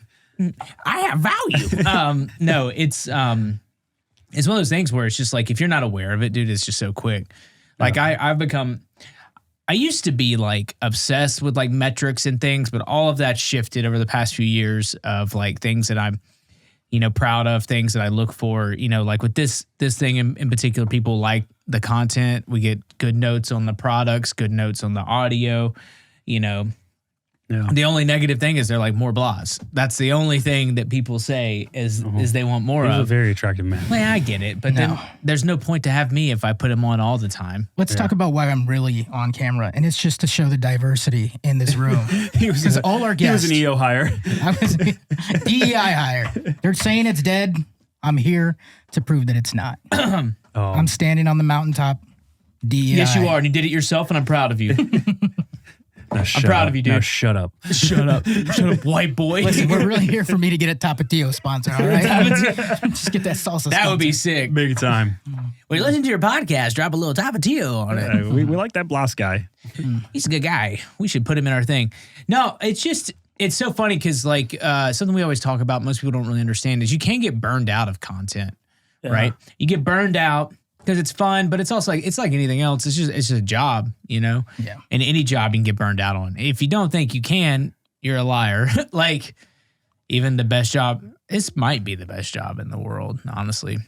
A: I have value. No, it's one of those things where it's just like if you're not aware of it, dude, it's just so quick. Like I used to be like obsessed with like metrics and things, but all of that shifted over the past few years of like things that I'm, proud of, things that I look for, like with this thing in particular, people like the content. We get good notes on the products, good notes on the audio,
C: Yeah.
A: The only negative thing is they're like more blahs. That's the only thing that people say is they want more
C: He's
A: of.
C: a very attractive man.
A: Well, I get it, but then there's no point to have me if I put him on all the time.
B: Let's talk about why I'm really on camera, and it's just to show the diversity in this room. Because all our guests.
C: He was an EO hire.
B: I was DEI hire. They're saying it's dead. I'm here to prove that it's not. I'm standing on the mountaintop. DEI.
A: Yes, you are, and you did it yourself, and I'm proud of you. I'm proud of you, dude.
C: Now shut up.
A: Shut up, white boy.
B: Listen, we're really here for me to get a Tapatio sponsor, all right? Just get that salsa
A: That would be
B: sponsor.
A: sick.
C: Big time.
A: When you listen to your podcast, drop a little Tapatio on it.
C: We like that Blas guy.
A: He's a good guy. We should put him in our thing. No, it's so funny because like something we always talk about, most people don't really understand, is you can get burned out of content, right? You get burned out because it's fun, but it's also like it's like anything else. It's just a job, Yeah. And any job you can get burned out on. If you don't think you can, you're a liar. Like even the best job, this might be the best job in the world, honestly.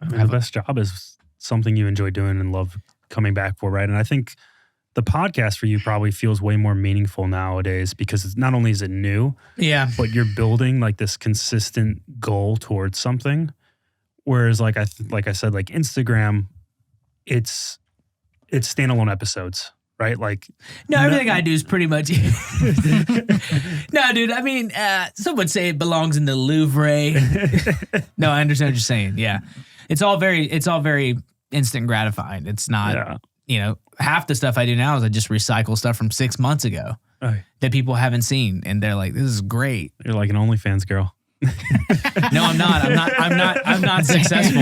C: I mean, the best job is something you enjoy doing and love coming back for, right? And I think the podcast for you probably feels way more meaningful nowadays because it's not only is it new, but you're building like this consistent goal towards something. Whereas like I said, like Instagram, it's standalone episodes, right? Like
A: everything I do is pretty much. No, dude. I mean, some would say it belongs in the Louvre. No, I understand what you're saying. Yeah, it's all very instant gratifying. It's not, half the stuff I do now is I just recycle stuff from 6 months ago that people haven't seen, and they're like, "This is great."
C: You're like an OnlyFans girl.
A: No, I'm not. I'm not successful.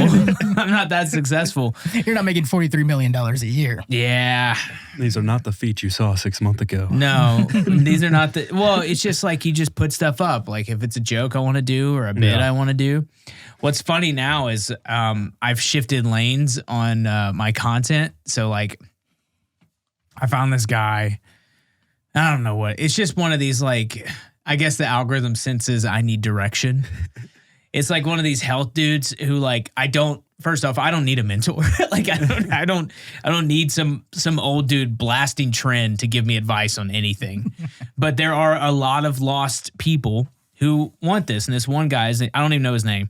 A: I'm not that successful.
B: You're not making $43 million a year.
A: Yeah.
C: These are not the feet you saw 6 months ago.
A: No, these are not well, it's just like you just put stuff up. Like if it's a joke I want to do or a bit I want to do. What's funny now is I've shifted lanes on my content. So like I found this guy. I don't know what. It's just one of these like, I guess the algorithm senses I need direction. It's like one of these health dudes who like first off, I don't need a mentor. Like I don't need some old dude blasting trend to give me advice on anything. But there are a lot of lost people who want this. And this one guy I don't even know his name,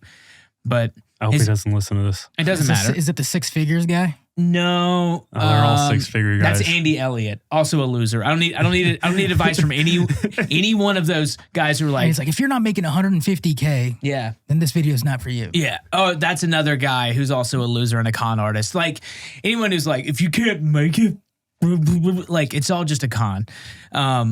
A: but
C: I hope he doesn't listen to this.
A: It doesn't matter.
B: Is it the six figures guy?
A: No,
C: they're all six-figure guys.
A: That's Andy Elliott, also a loser. I don't need advice from any one of those guys who are like.
B: And he's like, if you're not making 150K, then this video is not for you.
A: Yeah. Oh, that's another guy who's also a loser and a con artist. Like anyone who's like, if you can't make it, like it's all just a con.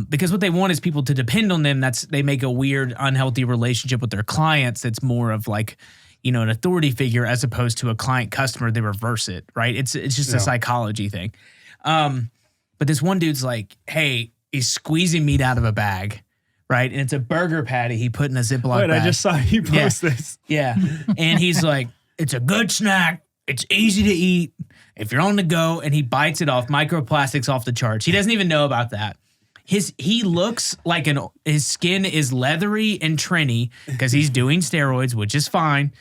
A: Because what they want is people to depend on them. They make a weird, unhealthy relationship with their clients. That's more of like, an authority figure as opposed to a client customer. They reverse it, right? It's just a psychology thing. But this one dude's like, hey, he's squeezing meat out of a bag, right? And it's a burger patty he put in a Ziploc bag.
C: I just saw you post this.
A: Yeah. And he's like, it's a good snack. It's easy to eat if you're on the go. And he bites it off. Microplastics off the charts. He doesn't even know about that. He looks like his skin is leathery and trendy because he's doing steroids, which is fine.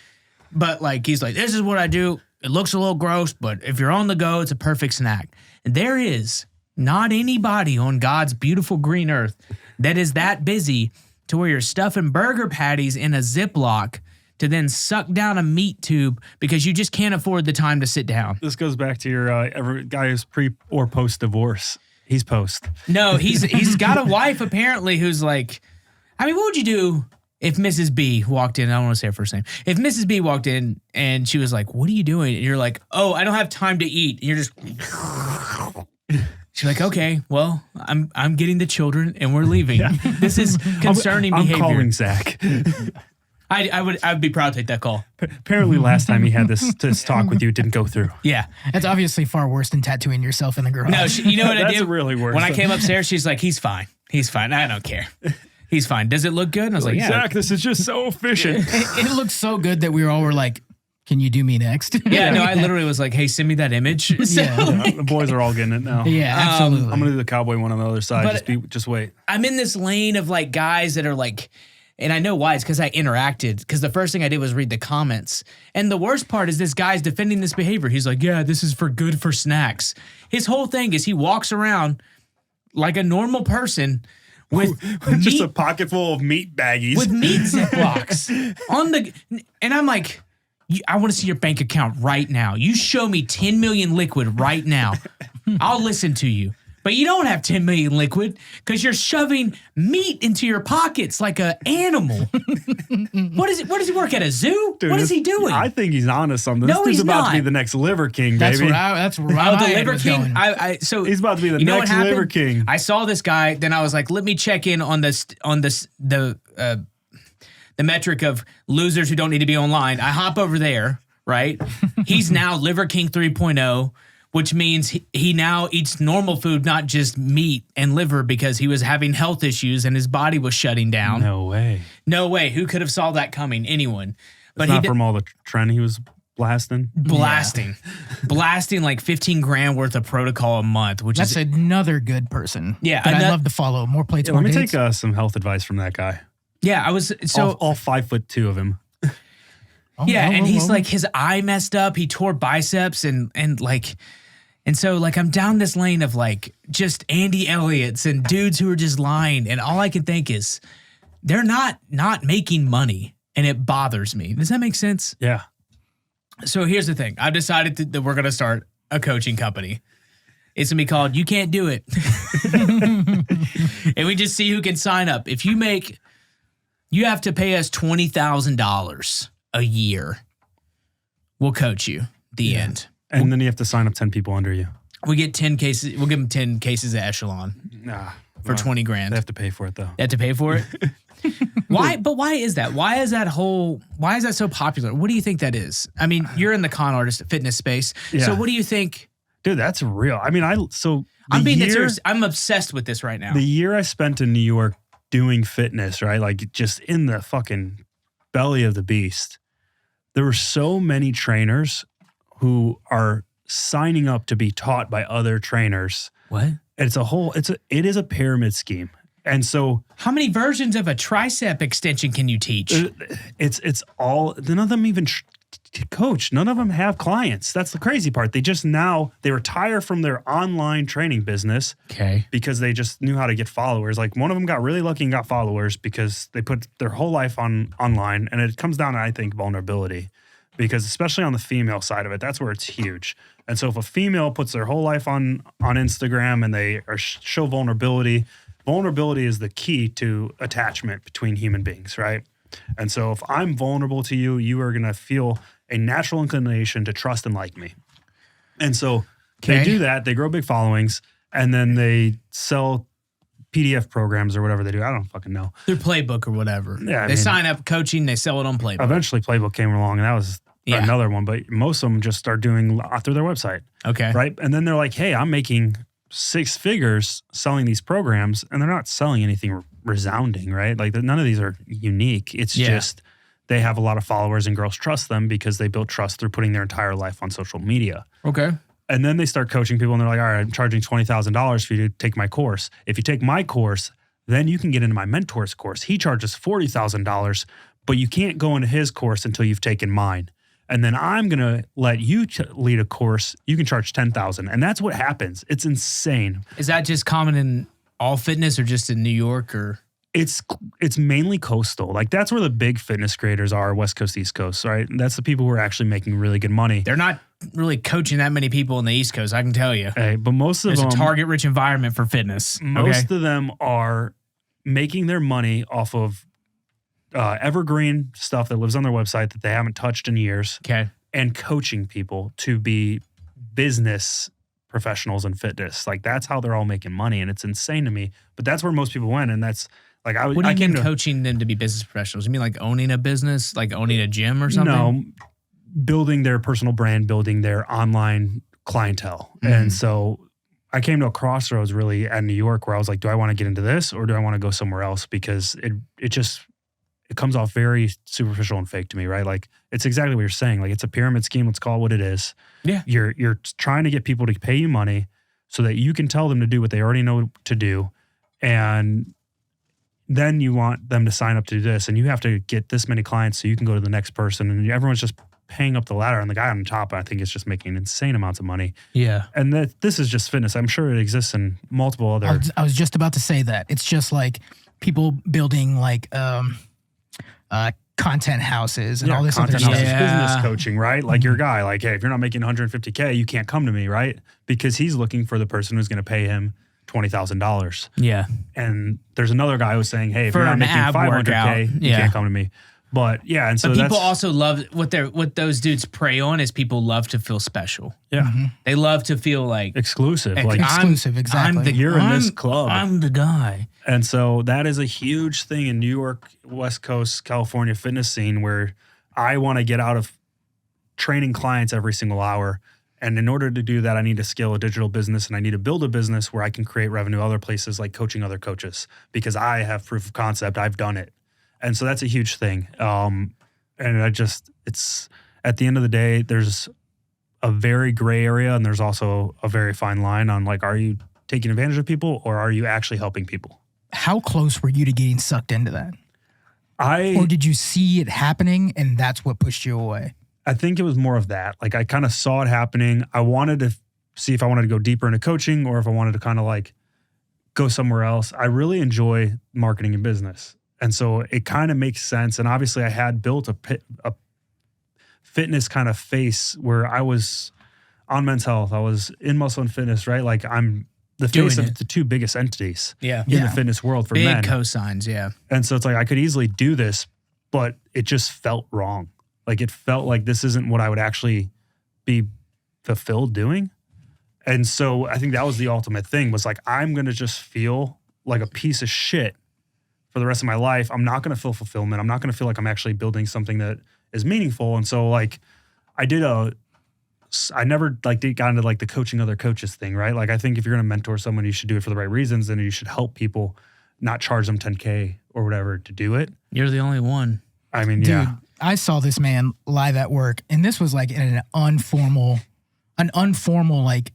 A: But like, he's like, this is what I do. It looks a little gross, but if you're on the go, it's a perfect snack. And there is not anybody on God's beautiful green earth that is that busy to where you're stuffing burger patties in a Ziploc to then suck down a meat tube because you just can't afford the time to sit down.
C: This goes back to your every guy who's pre or post divorce. He's post.
A: No, he's got a wife apparently who's like, I mean, what would you do if Mrs. B walked in? I don't want to say her first name. If Mrs. B walked in and she was like, what are you doing? And you're like, oh, I don't have time to eat. And you're just... She's like, okay, well, I'm getting the children and we're leaving. Yeah. This is concerning behavior.
C: I'm calling Zach.
A: I would be proud to take that call.
C: Apparently last time he had this talk with you, it didn't go through.
A: Yeah.
B: That's obviously far worse than tattooing yourself in the garage.
A: No, you know what I did?
C: That's really worse.
A: When I came upstairs, she's like, he's fine. He's fine. I don't care. He's fine. Does it look good? And I was like, yeah.
C: Zach, this is just so efficient.
B: It looked so good that we all were like, can you do me next?
A: Yeah, no, I literally was like, hey, send me that image. So,
C: yeah, the boys are all getting it now.
B: Yeah, absolutely.
C: I'm going to do the cowboy one on the other side. Just wait.
A: I'm in this lane of like guys that are like, and I know why. It's because I interacted. Because the first thing I did was read the comments. And the worst part is this guy's defending this behavior. He's like, yeah, this is good for snacks. His whole thing is he walks around like a normal person with
C: just a pocket full of meat baggies.
A: With meat Ziplocs. And I'm like, I want to see your bank account right now. You show me 10 million liquid right now. I'll listen to you. But you don't have 10 million liquid because you're shoving meat into your pockets like an animal. What does he work at, a zoo?
C: Dude,
A: what is he doing?
C: I think he's onto something.
A: No,
C: this dude's
A: he's
C: about
A: not.
C: to be the next Liver King,
B: That's
C: baby.
B: that's where the
A: Liver King. So
C: he's about to be the next Liver King.
A: I saw this guy. Then I was like, let me check in on the metric of losers who don't need to be online. I hop over there, right? He's now Liver King 3.0, which means he now eats normal food, not just meat and liver, because he was having health issues and his body was shutting down.
C: No way.
A: No way. Who could have saw that coming? Anyone.
C: But not from all the trend he was blasting.
A: Blasting like 15 grand worth of protocol a month, which
B: that's another good person.
A: Yeah.
B: That I'd love to follow. More plates, more
C: let me
B: dates.
C: take some health advice from that guy.
A: Yeah, I was
C: all 5'2" of him.
A: And he's like, his eye messed up. He tore biceps and so like I'm down this lane of like just Andy Elliott's and dudes who are just lying. And all I can think is they're not making money, and it bothers me. Does that make sense?
C: Yeah.
A: So here's the thing. I've decided that we're going to start a coaching company. It's going to be called You Can't Do It. And we just see who can sign up. If you have to pay us $20,000 a year, we'll coach you. The end.
C: And then you have to sign up 10 people under you.
A: We get 10 cases. We'll give them 10 cases of Echelon for 20 grand.
C: They have to pay for it though.
A: They have to pay for it? Why? But why is that? Why is that so popular? What do you think that is? I mean, you're in the con artist fitness space.
C: Yeah.
A: So what do you think?
C: Dude, that's real. I mean,
A: I'm being serious. I'm obsessed with this right now.
C: The year I spent in New York doing fitness, right? Like just in the fucking belly of the beast, there were so many trainers who are signing up to be taught by other trainers.
A: What?
C: It is a pyramid scheme. And so
A: how many versions of a tricep extension can you teach?
C: It's all, none of them even coach. None of them have clients. That's the crazy part. They retire from their online training business.
A: Okay.
C: Because they just knew how to get followers. Like one of them got really lucky and got followers because they put their whole life online. And it comes down to, I think, vulnerability. Because especially on the female side of it, that's where it's huge. And so if a female puts their whole life on Instagram and they show vulnerability is the key to attachment between human beings, right? And so if I'm vulnerable to you, you are going to feel a natural inclination to trust and like me. And so they do that. They grow big followings. and then they sell PDF programs or whatever they do. I don't fucking know.
A: Their Playbook or whatever.
C: Yeah,
A: they sign up coaching, they sell it on Playbook.
C: Eventually Playbook came along, and that was another one, but most of them just are doing through their website.
A: Okay.
C: Right? And then they're like, hey, I'm making 6 figures selling these programs, and they're not selling anything resounding, right? Like none of these are unique. It's just they have a lot of followers and girls trust them because they built trust through putting their entire life on social media.
A: Okay.
C: And then they start coaching people, and they're like, all right, I'm charging $20,000 for you to take my course. If you take my course, then you can get into my mentor's course. He charges $40,000, but you can't go into his course until you've taken mine. And then I'm going to let you lead a course. You can charge $10,000. And that's what happens. It's insane.
A: Is that just common in all fitness or just in New York or?
C: It's mainly coastal. Like that's where the big fitness creators are, West Coast, East Coast, right? And that's the people who are actually making really good money.
A: They're not really coaching that many people in the East Coast, I can tell you.
C: Hey, but most of them.
A: There's a target-rich environment for fitness.
C: Most of them are making their money off of evergreen stuff that lives on their website that they haven't touched in years.
A: Okay.
C: And coaching people to be business professionals in fitness. Like that's how they're all making money. And it's insane to me. But that's where most people went. And that's like
A: What do you mean coaching them to be business professionals? You mean like owning a business, like owning a gym or something?
C: No, building their personal brand, building their online clientele.
A: Mm-hmm.
C: And so I came to a crossroads really at New York where I was like, do I want to get into this or do I want to go somewhere else? Because it comes off very superficial and fake to me, right? Like it's exactly what you're saying. Like it's a pyramid scheme. Let's call it what it is.
A: Yeah.
C: You're trying to get people to pay you money so that you can tell them to do what they already know to do. And then you want them to sign up to do this, and you have to get this many clients so you can go to the next person, and everyone's just paying up the ladder, and the guy on the top, I think, is just making insane amounts of money.
A: Yeah.
C: And this is just fitness. I'm sure it exists in multiple other.
B: I was just about to say that. It's just like people building like content houses and all this other
C: content
B: stuff.
C: houses, business coaching, right? Like your guy, like, hey, if you're not making 150K, you can't come to me, right? Because he's looking for the person who's going to pay him $20,000.
A: Yeah.
C: And there's another guy who's saying, hey, if
A: For
C: you're not
A: an
C: making
A: ab
C: 500K,
A: workout.
C: you can't come to me. But yeah, and so
A: But
C: that's
A: people also love what those dudes prey on is people love to feel special.
C: yeah,
A: They love to feel like
C: exclusive. Like
B: Exclusive, exactly.
C: You're in this club.
A: I'm the guy.
C: And so that is a huge thing in New York, West Coast, California fitness scene where I want to get out of training clients every single hour. And in order to do that, I need to scale a digital business and I need to build a business where I can create revenue other places like coaching other coaches because I have proof of concept. I've done it. And so that's a huge thing. And it's at the end of the day, there's a very gray area and there's also a very fine line on like, are you taking advantage of people or are you actually helping people?
B: How close were you to getting sucked into that?
C: Or
B: did you see it happening and that's what pushed you away?
C: I think it was more of that. Like I kind of saw it happening. I wanted to see if I wanted to go deeper into coaching or if I wanted to kind of like go somewhere else. I really enjoy marketing and business. And so it kind of makes sense. And obviously I had built a fitness kind of face where I was on Men's Health. I was in Muscle and Fitness, right? Like I'm the face of the two biggest entities in the fitness world for men.
A: Big cosigns, yeah.
C: And so it's like I could easily do this, but it just felt wrong. Like it felt like this isn't what I would actually be fulfilled doing. And so I think that was the ultimate thing was like, I'm going to just feel like a piece of shit for the rest of my life. I'm not going to feel fulfillment. I'm not going to feel like I'm actually building something that is meaningful. And so like I never like got into like the coaching other coaches thing, right? Like I think if you're going to mentor someone, you should do it for the right reasons and you should help people, not charge them $10K or whatever to do it.
A: You're the only one.
C: I mean,
B: Dude,
C: yeah.
B: I saw this man live at work, and this was like in an informal like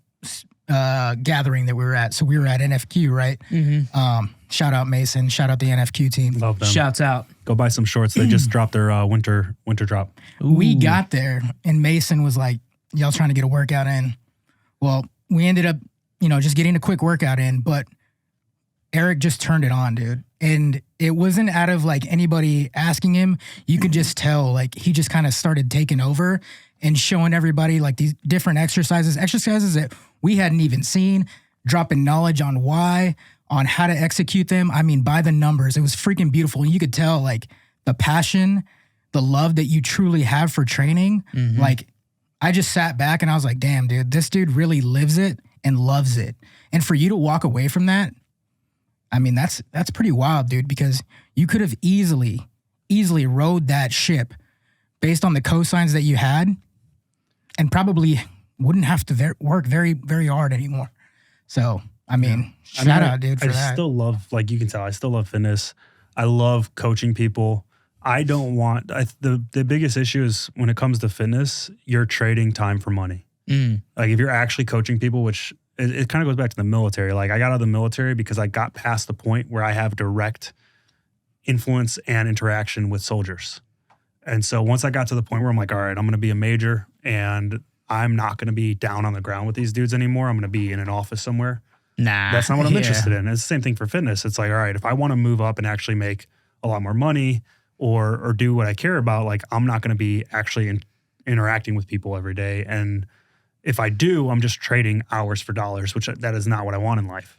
B: gathering that we were at. So we were at NFQ, right? Mm-hmm. Shout out Mason. Shout out the NFQ team.
C: Love them.
A: Shouts out.
C: Go buy some shorts. They just dropped their winter drop.
B: We got there, and Mason was like, "Y'all trying to get a workout in?" Well, we ended up, just getting a quick workout in, but Erik just turned it on, dude. And it wasn't out of like anybody asking him. You could just tell like he just kind of started taking over and showing everybody like these different exercises that we hadn't even seen, dropping knowledge on on how to execute them. I mean, by the numbers, it was freaking beautiful. And you could tell like the passion, the love that you truly have for training. Mm-hmm. Like I just sat back and I was like, damn, dude, this dude really lives it and loves it. And for you to walk away from that, I mean, that's pretty wild, dude, because you could have easily rode that ship based on the cosigns that you had and probably wouldn't have to work very, very hard anymore. So, I mean, shout out, dude, for that.
C: I still love, like you can tell, I still love fitness. I love coaching people. I don't want, the biggest issue is when it comes to fitness, you're trading time for money. Like if you're actually coaching people, which it kind of goes back to the military. Like I got out of the military because I got past the point where I have direct influence and interaction with soldiers. And so once I got to the point where I'm like, all right, I'm going to be a major and I'm not going to be down on the ground with these dudes anymore. I'm going to be in an office somewhere.
A: Nah.
C: That's not what I'm interested in. It's the same thing for fitness. It's like, all right, if I want to move up and actually make a lot more money or do what I care about, like I'm not going to be actually interacting with people every day. And if I do, I'm just trading hours for dollars, which that is not what I want in life.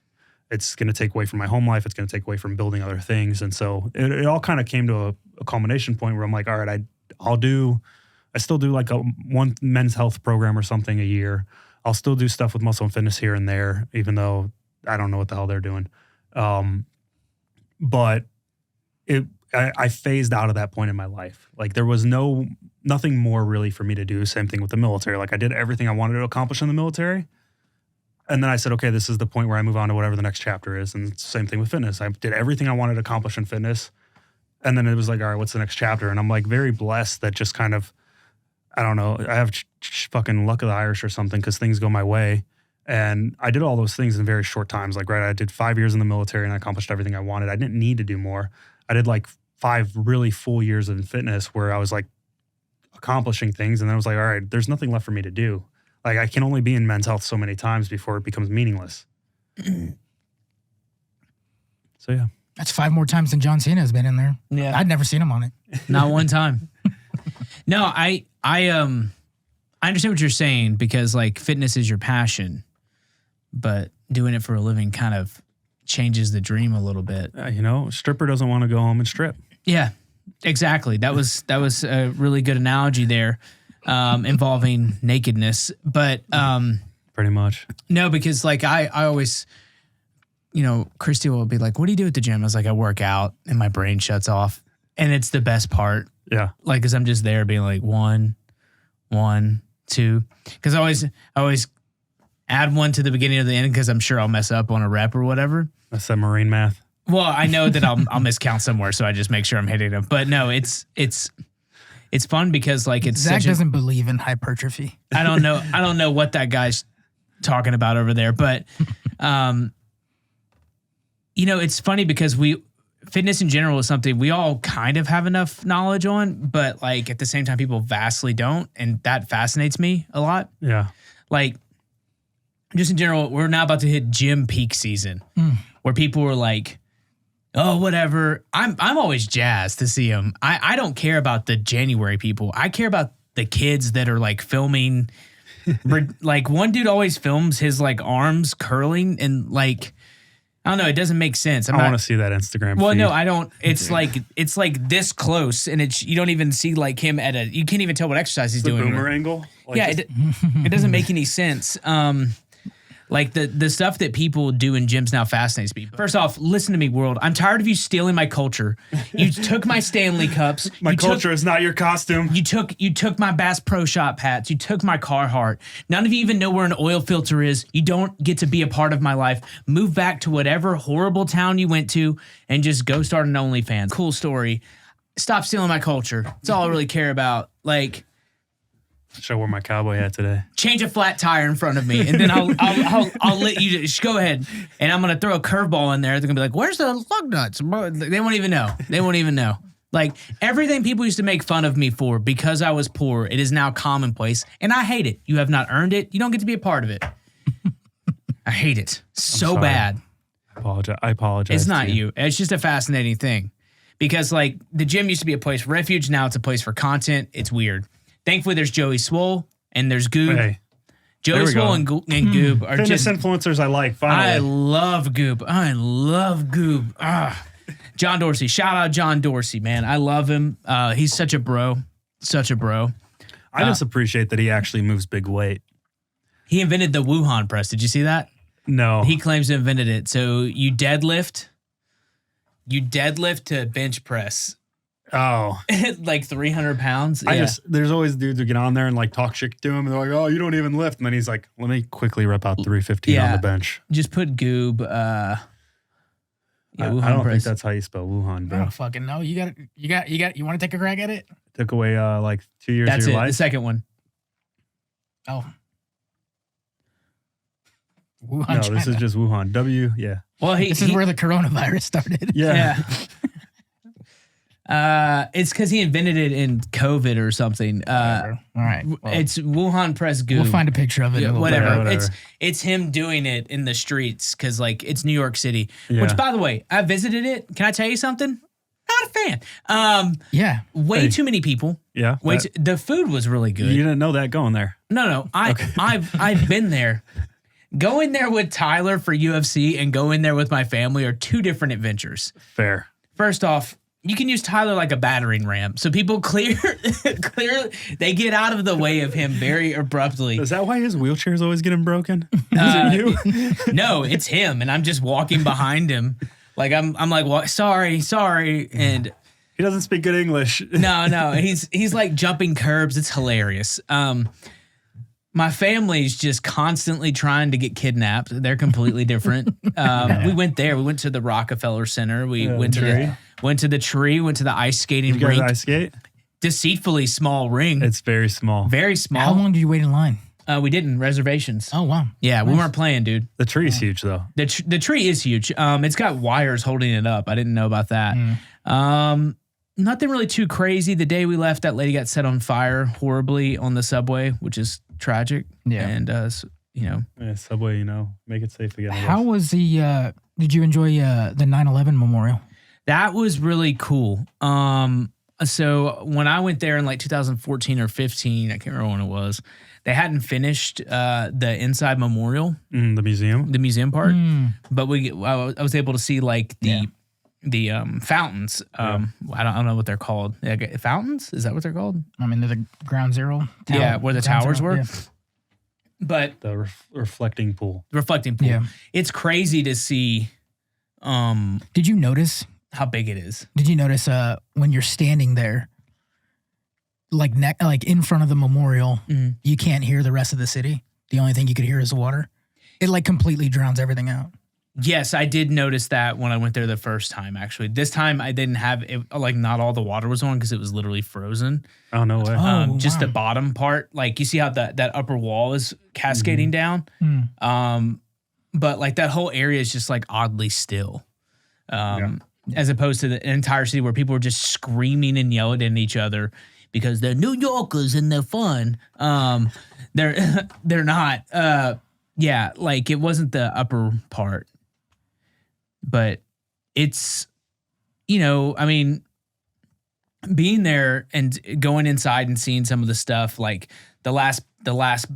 C: It's going to take away from my home life. It's going to take away from building other things. And so it all kind of came to a culmination point where I'm like, all right, I still do like one men's health program or something a year. I'll still do stuff with muscle and fitness here and there, even though I don't know what the hell they're doing. But I phased out of that point in my life. Like there was nothing more really for me to do. Same thing with the military. Like I did everything I wanted to accomplish in the military. And then I said, okay, this is the point where I move on to whatever the next chapter is. And same thing with fitness. I did everything I wanted to accomplish in fitness. And then it was like, all right, what's the next chapter? And I'm like very blessed that just kind of, I don't know, I have fucking luck of the Irish or something because things go my way. And I did all those things in very short times. Like, right, I did 5 years in the military and I accomplished everything I wanted. I didn't need to do more. I did like 5 really full years in fitness where I was like accomplishing things. And then I was like, all right, there's nothing left for me to do. Like I can only be in men's health so many times before it becomes meaningless. So yeah.
B: That's 5 more times than John Cena has been in there.
A: Yeah.
B: I'd never seen him on it.
A: Not one time. No, I understand what you're saying because like fitness is your passion, but doing it for a living kind of changes the dream a little bit.
C: Stripper doesn't want to go home and strip.
A: Yeah, exactly. That was a really good analogy there, involving nakedness. But
C: pretty much.
A: No, because like I always, Christy will be like, "What do you do at the gym?" I was like, "I work out," and my brain shuts off, and it's the best part.
C: Yeah,
A: like because I'm just there being like 1, 2, because I always add 1 to the beginning of the end because I'm sure I'll mess up on a rep or whatever.
C: That's that Marine math.
A: Well, I know that I'll miscount somewhere, so I just make sure I'm hitting them. But no, it's fun because like it's
B: Zach doesn't believe in hypertrophy.
A: I don't know what that guy's talking about over there, but it's funny because fitness in general is something we all kind of have enough knowledge on, but like at the same time, people vastly don't, and that fascinates me a lot.
C: Yeah,
A: like just in general, we're now about to hit gym peak season, where people were like, "Oh, whatever." I'm always jazzed to see them. I don't care about the January people. I care about the kids that are like filming. Like one dude always films his like arms curling and like. I don't know. It doesn't make sense.
C: I want to see that Instagram
A: Well,
C: feed.
A: no, I don't. It's like this close, and you don't even see like him you can't even tell what exercise he's doing.
C: Boomer angle. Like
A: yeah, it doesn't make any sense. Like the stuff that people do in gyms now fascinates me. First off, listen to me, world. I'm tired of you stealing my culture. You took my Stanley Cups.
C: My culture is not your costume.
A: You took my Bass Pro Shop hats. You took my Carhartt. None of you even know where an oil filter is. You don't get to be a part of my life. Move back to whatever horrible town you went to and just go start an OnlyFans. Cool story. Stop stealing my culture. That's all I really care about. Like,
C: should I wear my cowboy hat today?
A: Change a flat tire in front of me, and then I'll let you just go ahead. And I'm gonna throw a curveball in there. They're gonna be like, "Where's the lug nuts?" They won't even know. They won't even know. Like everything people used to make fun of me for because I was poor, it is now commonplace, and I hate it. You have not earned it. You don't get to be a part of it. I hate it so bad.
C: I apologize.
A: It's not you. It's just a fascinating thing because like the gym used to be a place for refuge. Now it's a place for content. It's weird. Thankfully, there's Joey Swole and there's Goob. Hey, Joey Swole and Goob are
C: fitness
A: just
C: influencers I like. Finally,
A: I love Goob. John Dorsey. Shout out John Dorsey, man. I love him. He's such a bro. Such a bro.
C: I just appreciate that he actually moves big weight.
A: He invented the Wuhan press. Did you see that?
C: No.
A: He claims to have invented it. So you deadlift to bench press
C: Oh.
A: like 300 pounds.
C: There's always dudes who get on there and like talk shit to him. And they're like, oh, you don't even lift. And then he's like, let me quickly rep out 315 on the bench.
A: Just put goob.
C: I don't think that's how you spell Wuhan,
B: I
C: bro.
B: don't fucking know. You want to take a crack at it?
C: Took away like 2 years
A: That's
C: of your
A: it.
C: life.
A: The second one.
B: Oh. Wuhan,
C: No,
B: China.
C: this is just Wuhan. Yeah.
A: Well,
B: This is where the coronavirus started.
C: Yeah.
A: It's because he invented it in COVID or something.
B: All right. Well,
A: It's Wuhan press goob.
B: we'll find a picture of it.
A: Yeah,
B: and we'll
A: whatever.
B: put it out.
A: It's him doing it in the streets because like it's New York City.
C: Yeah.
A: Which, by the way, I visited it. Can I tell you something? Not a fan.
B: Yeah.
A: Way too many people.
C: Yeah.
A: The food was really good.
C: You didn't know that going there.
A: No. I've been there. Going there with Tyler for UFC and going there with my family are two different adventures.
C: Fair.
A: First off, you can use Tyler like a battering ram. So people clear, they get out of the way of him very abruptly.
C: Is that why his wheelchair's always getting broken? Is it you?
A: No, it's him. And I'm just walking behind him. Like I'm like, well, sorry. And
C: He doesn't speak good English.
A: no, he's like jumping curbs. It's hilarious. My family's just constantly trying to get kidnapped. They're completely different. We went there. We went to the Rockefeller Center. We went to the tree. Went to the ice skating
C: Did you guys
A: rink.
C: ice skate?
A: Deceitfully small ring.
C: It's very small.
A: Very small.
B: How long did you wait in line?
A: We didn't reservations.
B: Oh, wow.
A: Yeah, we weren't playing, dude.
C: The tree's huge though.
A: The tree is huge. It's got wires holding it up. I didn't know about that. Nothing really too crazy. The day we left, that lady got set on fire horribly on the subway, which is tragic.
B: Yeah.
A: And
C: Yeah, Subway, make it safe again. I
B: How
C: guess.
B: was the, did you enjoy the 9/11 memorial?
A: that was really cool. So when I went there in like 2014 or 15, I can't remember when it was, they hadn't finished the inside memorial,
C: The museum?
A: the museum part, but I was able to see like the fountains. I don't know what they're called. Fountains? Is that what they're called?
B: I mean, they're the ground zero.
A: Yeah, where the
B: Ground
A: towers
B: zero,
A: were.
B: yeah.
A: But
C: The reflecting pool.
A: reflecting pool.
B: Yeah.
A: It's crazy to see
B: Did you notice?
A: how big it is.
B: Did you notice when you're standing there, like in front of the memorial, you can't hear the rest of the city? The only thing you could hear is the water. It like completely drowns everything out.
A: Yes, I did notice that when I went there the first time, actually. This time I didn't have it, like not all the water was on because it was literally frozen.
C: Oh, no way.
A: Just
B: wow.
A: the bottom part. Like you see how that upper wall is cascading down. But like that whole area is just like oddly still. As opposed to the entire city where people were just screaming and yelling at each other because they're New Yorkers and they're fun. They're not. Yeah, like it wasn't the upper part. But it's, I mean, being there and going inside and seeing some of the stuff, like the last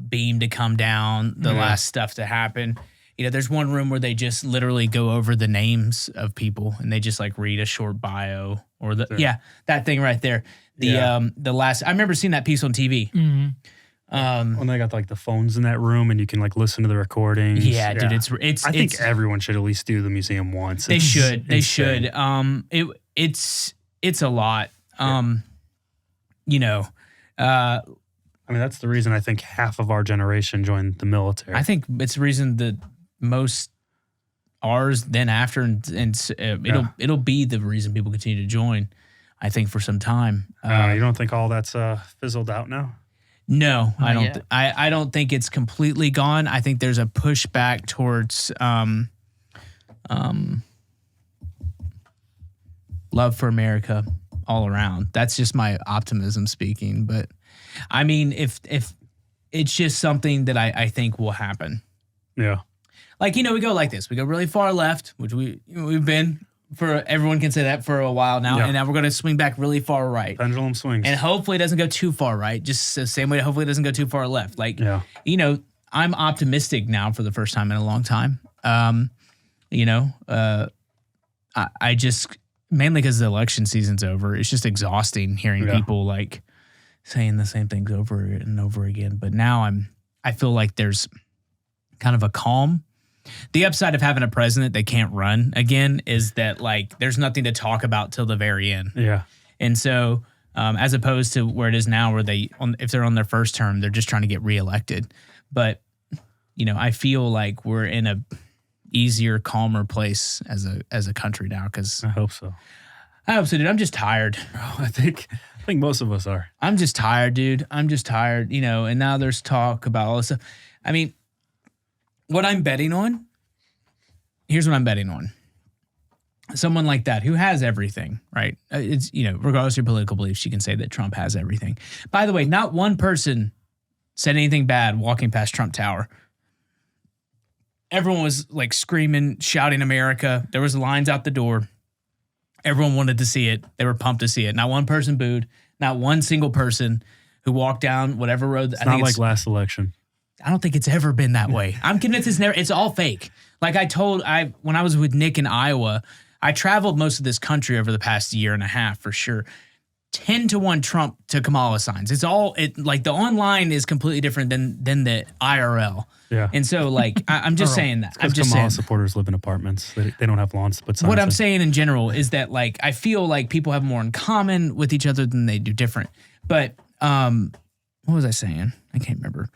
A: beam to come down, the last stuff to happen. There's one room where they just literally go over the names of people and they just like read a short bio or that thing right there. The last, I remember seeing that piece on TV.
C: When they got like the phones in that room and you can like listen to the recordings.
A: Yeah, dude, it's.
C: I think everyone should at least do the museum once.
A: They
C: It's
A: should. They
C: insane.
A: should. It's a lot.
C: I mean, that's the reason I think half of our generation joined the military.
A: I think it's the reason that most ours then after and it'll be the reason people continue to join. I think for some time.
C: You don't think all that's fizzled out now?
A: No, I don't.
B: yet.
A: I don't think it's completely gone. I think there's a pushback towards love for America all around. That's just my optimism speaking. But I mean, if it's just something that I think will happen.
C: Yeah.
A: Like, we go like this. We go really far left, which we've been for, everyone can say that for a while now.
C: Yeah.
A: And now we're going to swing back really far right.
C: Pendulum swings.
A: And hopefully it doesn't go too far right. Just the same way, hopefully it doesn't go too far left. Like,
C: Yeah.
A: I'm optimistic now for the first time in a long time. I just, mainly because the election season's over, it's just exhausting hearing people like saying the same things over and over again. But now I feel like there's kind of a calm. The upside of having a president that can't run again is that like there's nothing to talk about till the very end.
C: Yeah.
A: And so as opposed to where it is now where if they're on their first term, they're just trying to get reelected. But, you know, I feel like we're in a easier, calmer place as a country now because
C: I hope so.
A: I hope so, dude. I'm just tired.
C: I think most of us are.
A: I'm just tired, dude. I'm just tired, you know, and now there's talk about all this stuff. I mean, what I'm betting on, here's what I'm betting on. Someone like that who has everything, right? It's, you know, regardless of your political beliefs, you can say that Trump has everything. By the way, not one person said anything bad walking past Trump Tower. Everyone was like screaming, shouting America. There was lines out the door. Everyone wanted to see it. They were pumped to see it. Not one person booed. Not one single person who walked down whatever road.
C: It's not like last election.
A: I don't think it's ever been that way. I'm convinced it's all fake. Like when I was with Nick in Iowa, I traveled most of this country over the past year and a half for sure. 10-1 Trump to Kamala signs. Like the online is completely different than the IRL.
C: Yeah.
A: And so like I'm just saying that. I'm just
C: Kamala
A: saying.
C: Supporters live in apartments. They don't have lawns to put signs.
A: What I'm
C: in.
A: saying in general is that like I feel like people have more in common with each other than they do different. But what was I saying? I can't remember.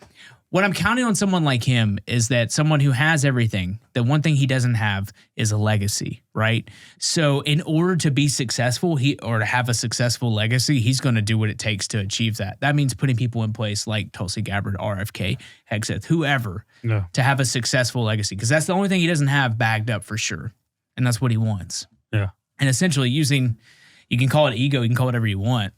A: What I'm counting on someone like him is that someone who has everything, the one thing he doesn't have is a legacy, right? So in order to be successful, or to have a successful legacy, he's going to do what it takes to achieve that. That means putting people in place like Tulsi Gabbard, RFK, Hegseth, whoever, to have a successful legacy. Because that's the only thing he doesn't have bagged up for sure. And that's what he wants.
C: Yeah.
A: And essentially you can call it ego, you can call it whatever you want.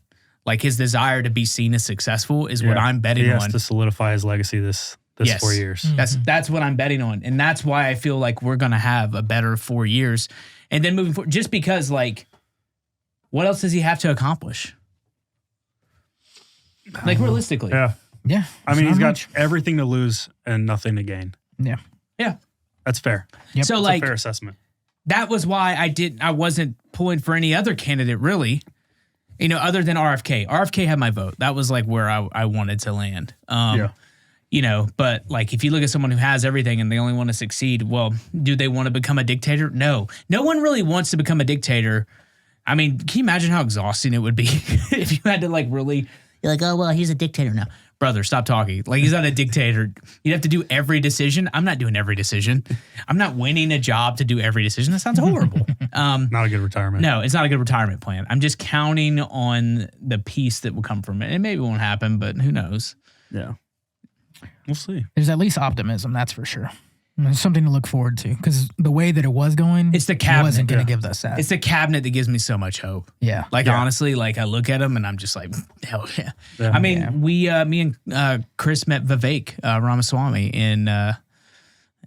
A: Like his desire to be seen as successful is what I'm betting on.
C: He has to solidify his legacy this 4 years.
A: That's what I'm betting on. And that's why I feel like we're going to have a better 4 years. And then moving forward, just because like, what else does he have to accomplish? Like realistically.
C: Yeah.
B: Yeah.
C: I mean, he's got everything to lose and nothing to gain.
B: Yeah.
A: Yeah.
C: That's fair.
B: Yep.
A: So
C: That's
A: like
C: a fair assessment.
A: That was why I wasn't pulling for any other candidate really. You know, other than RFK. RFK had my vote. That was like where I wanted to land. You know, but like if you look at someone who has everything and they only want to succeed, well, do they want to become a dictator? No. No one really wants to become a dictator. I mean, can you imagine how exhausting it would be if you had to like really, you're like, oh, well, he's a dictator now. Brother, stop talking. Like, he's not a dictator. You'd have to do every decision. I'm not doing every decision. I'm not winning a job to do every decision. That sounds horrible.
C: Not a good retirement.
A: No, it's not a good retirement plan. I'm just counting on the peace that will come from it. It maybe won't happen, but who knows?
C: Yeah. We'll see.
B: There's at least optimism, that's for sure. It's something to look forward to because the way that it was going,
A: it's the cabinet.
B: It wasn't going to give us that.
A: It's the cabinet that gives me so much hope.
B: Yeah.
A: Like, honestly, like I look at them and I'm just like, hell yeah.
C: Yeah.
A: I mean, me and Chris met Vivek Ramaswamy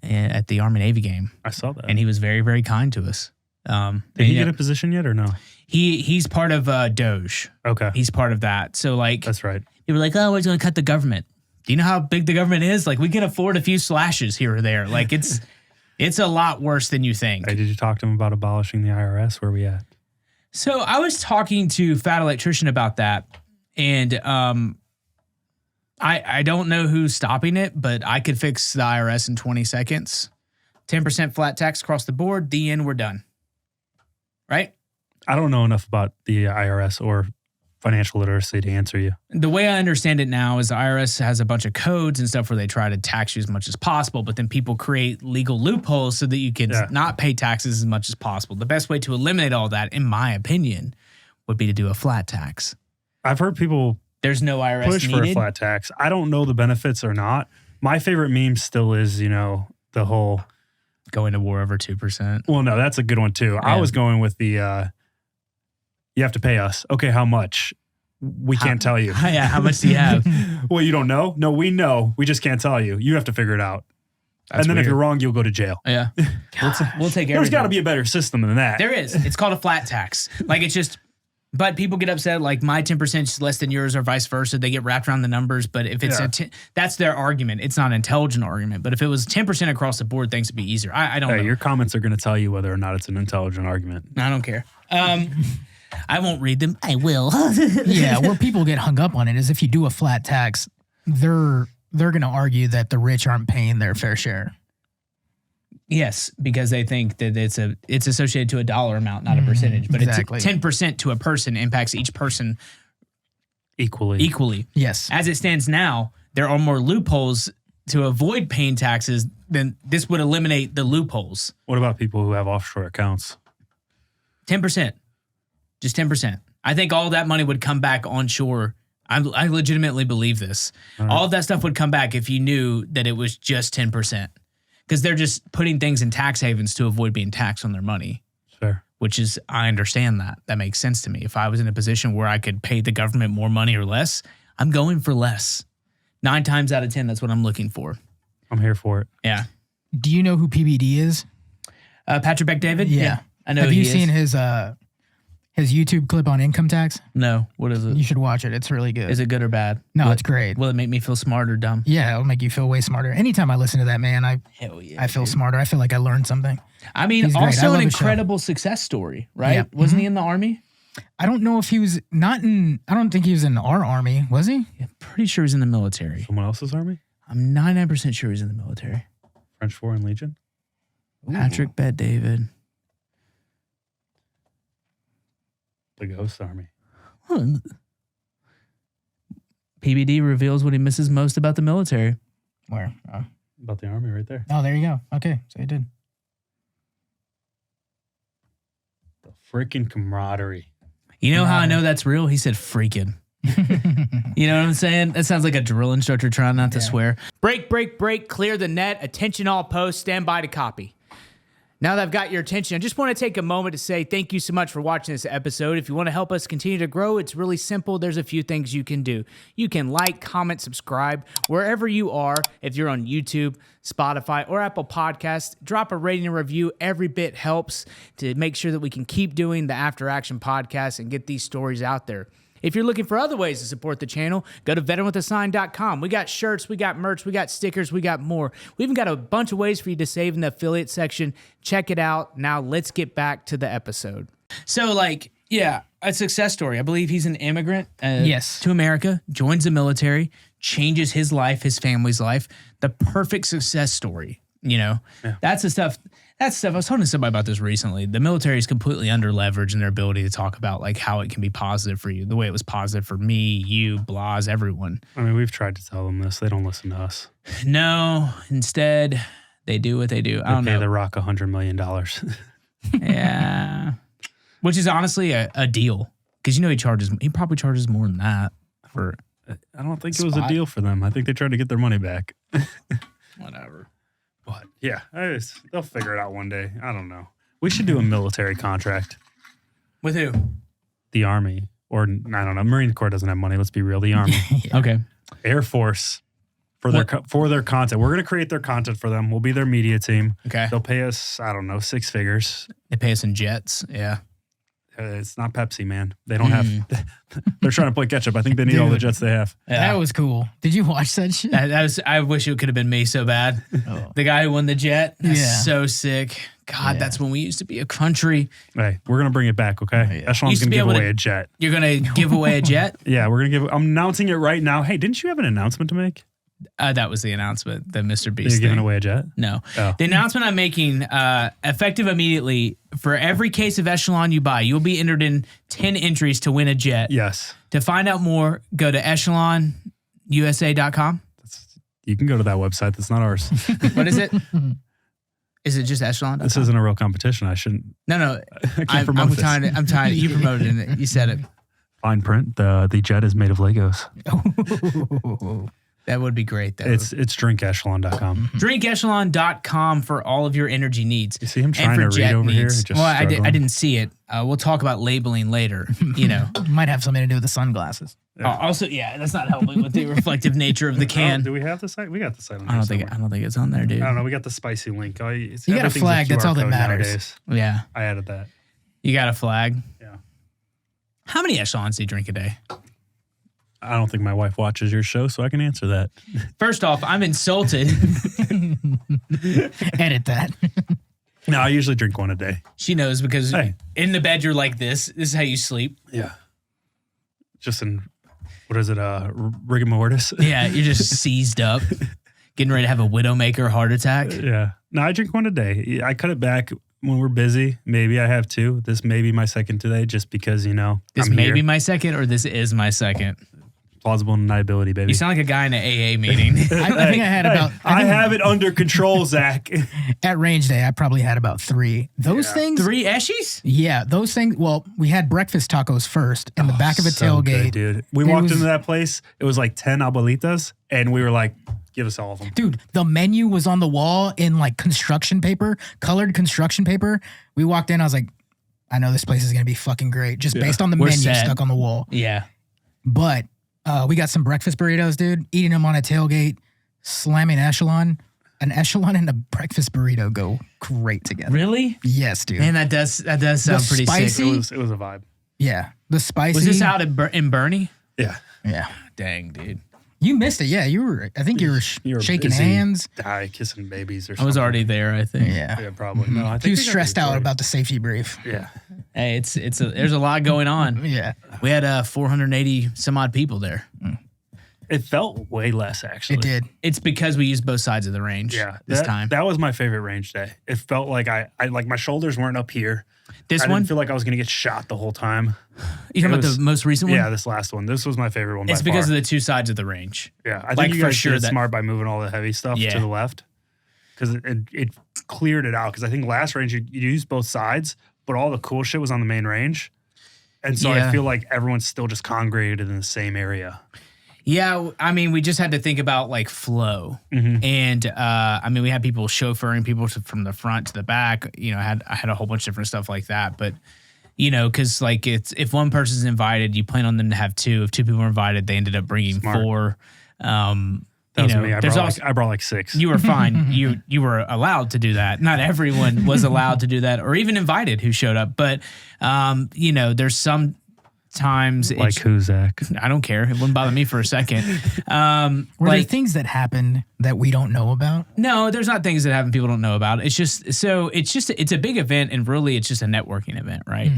A: at the Army Navy game.
C: I saw that.
A: And he was very, very kind to us.
C: Did he get a position yet or no?
A: He's part of Doge.
C: Okay.
A: He's part of that. So like,
C: that's right.
A: They were like, oh, we're going to cut the government. Do you know how big the government is? Like, we can afford a few slashes here or there. Like, it's a lot worse than you think.
C: Hey, did you talk to him about abolishing the IRS? Where are we at?
A: So I was talking to Fat Electrician about that, and I don't know who's stopping it, but I could fix the IRS in 20 seconds. 10% flat tax across the board. The end. We're done. Right?
C: I don't know enough about the IRS or financial literacy to answer you.
A: The way I understand it now is the IRS has a bunch of codes and stuff where they try to tax you as much as possible, but then people create legal loopholes so that you can not pay taxes as much as possible. The best way to eliminate all that, in my opinion, would be to do a flat tax.
C: I've heard people
A: there's no IRS
C: push
A: needed.
C: For a flat tax. I don't know the benefits or not. My favorite meme still is, the whole
A: going to war over 2%.
C: Well, no, that's a good one too. Yeah. I was going with the you have to pay us. Okay, how much? We can't tell you.
A: Yeah, how much do you have?
C: Well, you don't know? No, we know. We just can't tell you. You have to figure it out. That's and then weird. If you're wrong, you'll go to jail.
A: Yeah. We'll take everything.
C: There's got to be a better system than that.
A: There is. It's called a flat tax. Like, it's just, but people get upset, like my 10% is less than yours or vice versa. They get wrapped around the numbers. But if it's that's their argument. It's not an intelligent argument. But if it was 10% across the board, things would be easier. I don't know.
C: Your comments are going to tell you whether or not it's an intelligent argument.
A: I don't care. I won't read them. I will.
B: Yeah, where people get hung up on it is if you do a flat tax, they're they're going to argue that the rich aren't paying their fair share.
A: Yes, because they think that it's associated to a dollar amount, not a percentage. But
B: exactly.
A: It's 10% to a person impacts each person equally.
B: Yes.
A: As it stands now, there are more loopholes to avoid paying taxes. Then this would eliminate the loopholes.
C: What about people who have offshore accounts?
A: 10%. Just 10%. I think all that money would come back onshore. I legitimately believe this. All of that stuff would come back if you knew that it was just 10%. Because they're just putting things in tax havens to avoid being taxed on their money.
C: Sure.
A: Which is, I understand that. That makes sense to me. If I was in a position where I could pay the government more money or less, I'm going for less. 9 times out of 10, that's what I'm looking for.
C: I'm here for it.
A: Yeah.
B: Do you know who PBD is?
A: Patrick Bet-David?
B: Yeah.
A: I know
B: Have
A: who
B: you
A: he
B: seen
A: is.
B: his YouTube clip on income tax?
A: No. What is it?
B: You should watch it. It's really good.
A: Is it good or bad?
B: No, it's great.
A: Will it make me feel smart or dumb?
B: Yeah, it'll make you feel way smarter. Anytime I listen to that man,
A: Hell yeah.
B: I feel smarter. I feel like I learned something.
A: I mean,
B: He's great. I
A: also
B: love
A: an
B: his show.
A: incredible success story, right?
B: Yeah.
A: Wasn't he in the army?
B: I don't know if he was I don't think he was in our army, was he?
A: Yeah, pretty sure he's in the military.
C: Someone else's army?
A: I'm 99% sure he's in the military.
C: French Foreign Legion?
A: Patrick Bet-David.
C: The Ghost Army.
A: PBD reveals what he misses most about the military.
B: Where?
C: About the army right there.
B: Oh, there you go. Okay, so he did.
C: The freaking camaraderie.
A: You know how I know that's real? He said freaking. You know what I'm saying? That sounds like a drill instructor trying not to swear. Break, break, break, clear the net. Attention all posts. Stand by to copy. Now that I've got your attention, I just want to take a moment to say thank you so much for watching this episode. If you want to help us continue to grow, it's really simple. There's a few things you can do. You can like, comment, subscribe wherever you are. If you're on YouTube, Spotify, or Apple Podcasts, drop a rating and review. Every bit helps to make sure that we can keep doing the After Action podcast and get these stories out there. If you're looking for other ways to support the channel, go to veteranwithasign.com. We got shirts, we got merch, we got stickers, we got more. We even got a bunch of ways for you to save in the affiliate section. Check it out. Now let's get back to the episode. So a success story. I believe he's an immigrant to America, joins the military, changes his life, his family's life. The perfect success story, you know? Yeah. That's the stuff. I was talking to somebody about this recently. The military is completely under-leveraged in their ability to talk about like how it can be positive for you, the way it was positive for me, you, Blas, everyone.
C: I mean, we've tried to tell them this. They don't listen to us.
A: No, instead, they do what they do. I don't know.
C: Pay The Rock $100 million.
A: Yeah. Which is honestly a deal. Because he probably charges more than that for
C: I don't think it was a deal for them. I think they tried to get their money back.
A: whatever.
C: But yeah, they'll figure it out one day. I don't know. We should do a military contract.
A: With who?
C: The Army. Or, I don't know. Marine Corps doesn't have money. Let's be real. The Army.
A: Yeah. Okay.
C: Air Force. For their content. We're going to create their content for them. We'll be their media team.
A: Okay.
C: They'll pay us, I don't know, 6 figures.
A: They pay us in jets. Yeah.
C: It's not Pepsi, man. They don't have. They're trying to play catch up. I think they need all the jets they have.
B: Yeah. That was cool. Did you watch that shit?
A: I wish it could have been me so bad. Oh. The guy who won the jet. That's so sick. God, that's when we used to be a country.
C: Hey, we're going to bring it back, okay? Echelon's going to give away a jet.
A: You're going to give away a jet?
C: Yeah, we're going to give. I'm announcing it right now. Hey, didn't you have an announcement to make?
A: That was the announcement, the MrBeast
C: You're giving away a jet?
A: No.
C: Oh.
A: The announcement I'm making, effective immediately, for every case of Echelon you buy, you'll be entered in 10 entries to win a jet.
C: Yes.
A: To find out more, go to echelonusa.com.
C: You can go to that website. That's not ours.
A: What is it? Is it just echelon.com?
C: This isn't a real competition. I shouldn't.
A: No.
C: I can't promote this.
A: I'm tired. You promoted it. You said it.
C: Fine print. The jet is made of Legos.
A: That would be great, though.
C: It's drinkechelon.com.
A: Drinkechelon.com for all of your energy needs.
C: You see him trying to read over here?
A: Well, I didn't see it. We'll talk about labeling later, you know.
B: Might have something to do with the sunglasses.
C: Yeah.
A: Also, that's not helping with the reflective nature of the can.
C: Do we have the site? We got the site on
A: I don't think it's on there, dude.
C: I don't know. We got the spicy link.
B: You got a flag. That's all that matters.
C: Nowadays.
A: Yeah.
C: I added that.
A: You got a flag?
C: Yeah.
A: How many echelons do you drink a day?
C: I don't think my wife watches your show, so I can answer that.
A: First off, I'm insulted.
B: Edit that.
C: No, I usually drink one a day.
A: She knows because in the bed you're like this. This is how you sleep.
C: Yeah. Just in what is it? Rigor mortis.
A: Yeah, you're just seized up, getting ready to have a widowmaker heart attack.
C: Yeah. No, I drink one a day. I cut it back when we're busy. Maybe I have two. This may be my second today, just because
A: This
C: I'm
A: may
C: here.
A: be my second, or this is my second.
C: Plausible deniability, baby.
A: You sound like a guy in an AA meeting.
B: I think I had about.
C: I have it under control, Zach.
B: At range day, I probably had about 3. Those things.
A: 3 Eshies?
B: Yeah, those things. Well, we had breakfast tacos first in the back of a
C: So
B: tailgate.
C: good, dude. We
B: It
C: walked
B: was-
C: into that place. It was like 10 abuelitas, and we were like, give us all of them.
B: Dude, the menu was on the wall in like construction paper, colored construction paper. We walked in, I was like, I know this place is gonna be fucking great, just based on the
A: We're
B: menu
A: set.
B: stuck on the wall.
A: Yeah.
B: But we got some breakfast burritos, dude. Eating them on a tailgate, slamming echelon. An echelon and a breakfast burrito go great together.
A: Really?
B: Yes, dude.
A: Man, that does sound pretty
B: spicy-
A: sick.
C: It was a vibe.
B: Yeah, the spicy.
A: Was this out in Bernie?
C: Yeah.
B: Yeah,
A: Dang, dude.
B: you missed it. Yeah, you were. I think you were,
C: You were
B: shaking
C: busy
B: hands.
C: kissing babies or
A: I
C: something.
A: was already there, I think.
B: Yeah,
C: Yeah, probably. No, I think
B: he was
C: we got
B: stressed
C: the
B: out
C: majority.
B: about the safety brief.
C: Yeah.
A: Hey, there's a lot going on.
B: Yeah,
A: We had 480 some odd people there.
C: It felt way less, actually.
B: it did.
A: It's because we used both sides of the range
C: Yeah.
A: this
C: that,
A: time.
C: That was my favorite range day. It felt like I like my shoulders weren't up here.
A: This
C: I
A: one?
C: didn't feel like I was going to get shot the whole time.
A: You talking
C: it
A: about
C: was-
A: the most recent one?
C: Yeah, this last one. This was my favorite one.
A: It's
C: by
A: because
C: far.
A: of the two sides of the range.
C: Yeah, I
A: like,
C: think you
A: for
C: guys
A: sure
C: did
A: that-
C: smart by moving all the heavy stuff
A: Yeah.
C: to the left, because it cleared it out. Because I think last range you used both sides, but all the cool shit was on the main range, and so
A: Yeah.
C: I feel like everyone's still just congregated in the same area.
A: Yeah, I mean, we just had to think about like flow, and I mean, we had people chauffeuring people from the front to the back. I had a whole bunch of different stuff like that, but because like it's if one person's invited, you plan on them to have 2. If 2 people are invited, they ended up bringing
C: Smart.
A: 4.
C: That was me. I brought like 6.
A: You were fine. you were allowed to do that. Not everyone was allowed to do that, or even invited who showed up. But there's some times
C: like who, Zach?
A: I don't care. It wouldn't bother me for a second.
B: Were there
A: Like
B: things that happened that we don't know about?
A: no, there's not things that happen people don't know about. It's just it's a big event, and really it's just a networking event, right?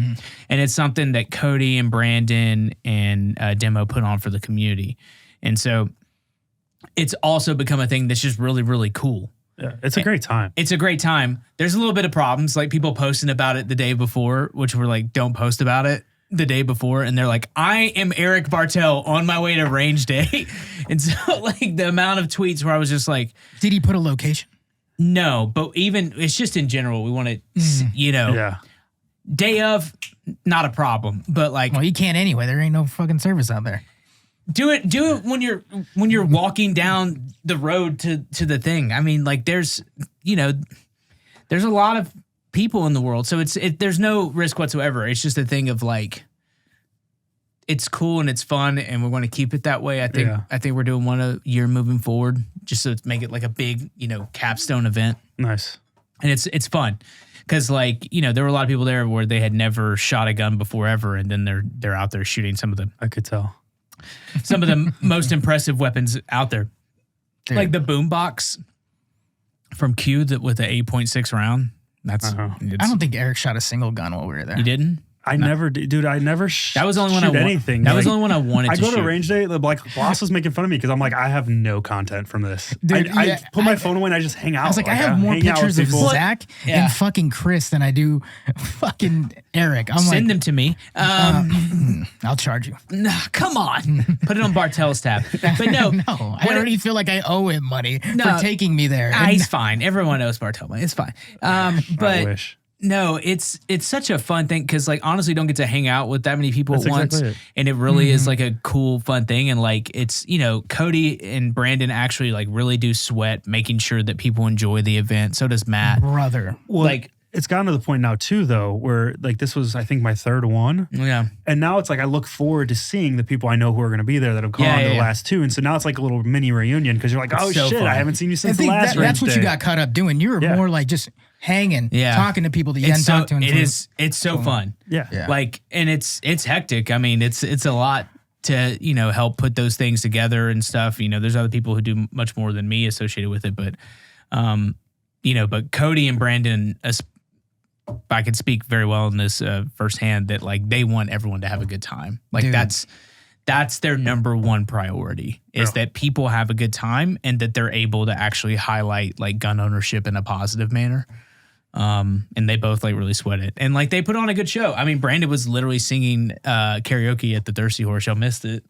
A: And it's something that Cody and Brandon and Demo put on for the community, and so it's also become a thing that's just really, really cool.
C: Yeah, it's a great time.
A: It's a great time. There's a little bit of problems, like people posting about it the day before, which were like, don't post about it the day before. And they're like, I am Erik Bartell on my way to range day. And so like the amount of tweets where I was just like,
B: Did he put a location?
A: no, but even it's just in general, we want to,
C: Yeah,
A: day of, not a problem. But like,
B: Well, you can't anyway. There ain't no fucking service out there.
A: do it when you're walking down the road to the thing. I mean, like there's a lot of people in the world, so there's no risk whatsoever. It's just a thing of like, it's cool and it's fun, and we're going to keep it that way. I think we're doing one a year moving forward, just to make it like a big capstone event,
C: nice.
A: and it's fun. Because like there were a lot of people there where they had never shot a gun before ever, and then they're out there shooting some of the most impressive weapons out there.
B: Dude.
A: Like the boombox from Q with the 8.6 round. That's
B: I don't think Erik shot a single gun while we were there.
A: you didn't.
C: I never did, dude. I never.
A: That was the only one I
C: shoot
A: wa-
C: anything.
A: That was
C: Like,
A: the only one I wanted
C: I
A: to
C: go
A: shoot.
C: to range day. The boss was making fun of me because I'm like, I have no content from this.
B: Dude,
C: I
B: yeah,
C: put my phone away and I just hang out.
B: I was like, I have more
C: hang out
B: pictures
C: with
B: of
C: people.
B: Zach
A: Yeah.
B: and fucking Chris than I do fucking Erik. I'm
A: Send
B: like,
A: them to me.
B: I'll charge you.
A: Nah, come on, put it on Bartell's tab. But no,
B: No, I
A: what
B: already feel like I owe him money
A: No.
B: for taking me there.
A: Ah,
B: And
A: he's fine. Everyone knows Bartell. It's fine.
C: I
A: But
C: wish.
A: no, it's such a fun thing because like honestly, don't get to hang out with that many people
C: That's
A: at once,
C: exactly it.
A: and it really is like a cool, fun thing. And like it's Cody and Brandon actually like really do sweat making sure that people enjoy the event. So does Matt.
B: brother.
C: Well,
A: like-
C: it's gotten to the point now too, though, where like this was, I think, my third one,
A: Yeah,
C: and now it's like I look forward to seeing the people I know who are going to be there that have gone
A: Yeah,
C: to
A: yeah,
C: the
A: yeah.
C: last two, and so now it's like a little mini reunion because you're like, oh
A: so
C: shit,
A: fun.
C: I haven't seen you
B: I
C: since the
B: think
C: last range
B: that's what
C: day.
B: you got caught up doing. You were
C: Yeah.
B: more like just hanging,
A: Yeah.
B: talking to people that you hadn't
A: it's so
B: talked to.
A: it's so fun.
C: Yeah.
B: Yeah.
A: Like, and it's hectic. I mean, it's a lot to help put those things together and stuff. There's other people who do much more than me associated with it, but but Cody and Brandon, I could speak very well in this firsthand that like they want everyone to have a good time. Like
B: Dude.
A: that's their number one priority is that people have a good time and that they're able to actually highlight like gun ownership in a positive manner. And they both like really sweat it. And like they put on a good show. I mean, Brandon was literally singing karaoke at the Thirsty Horse. Y'all missed it.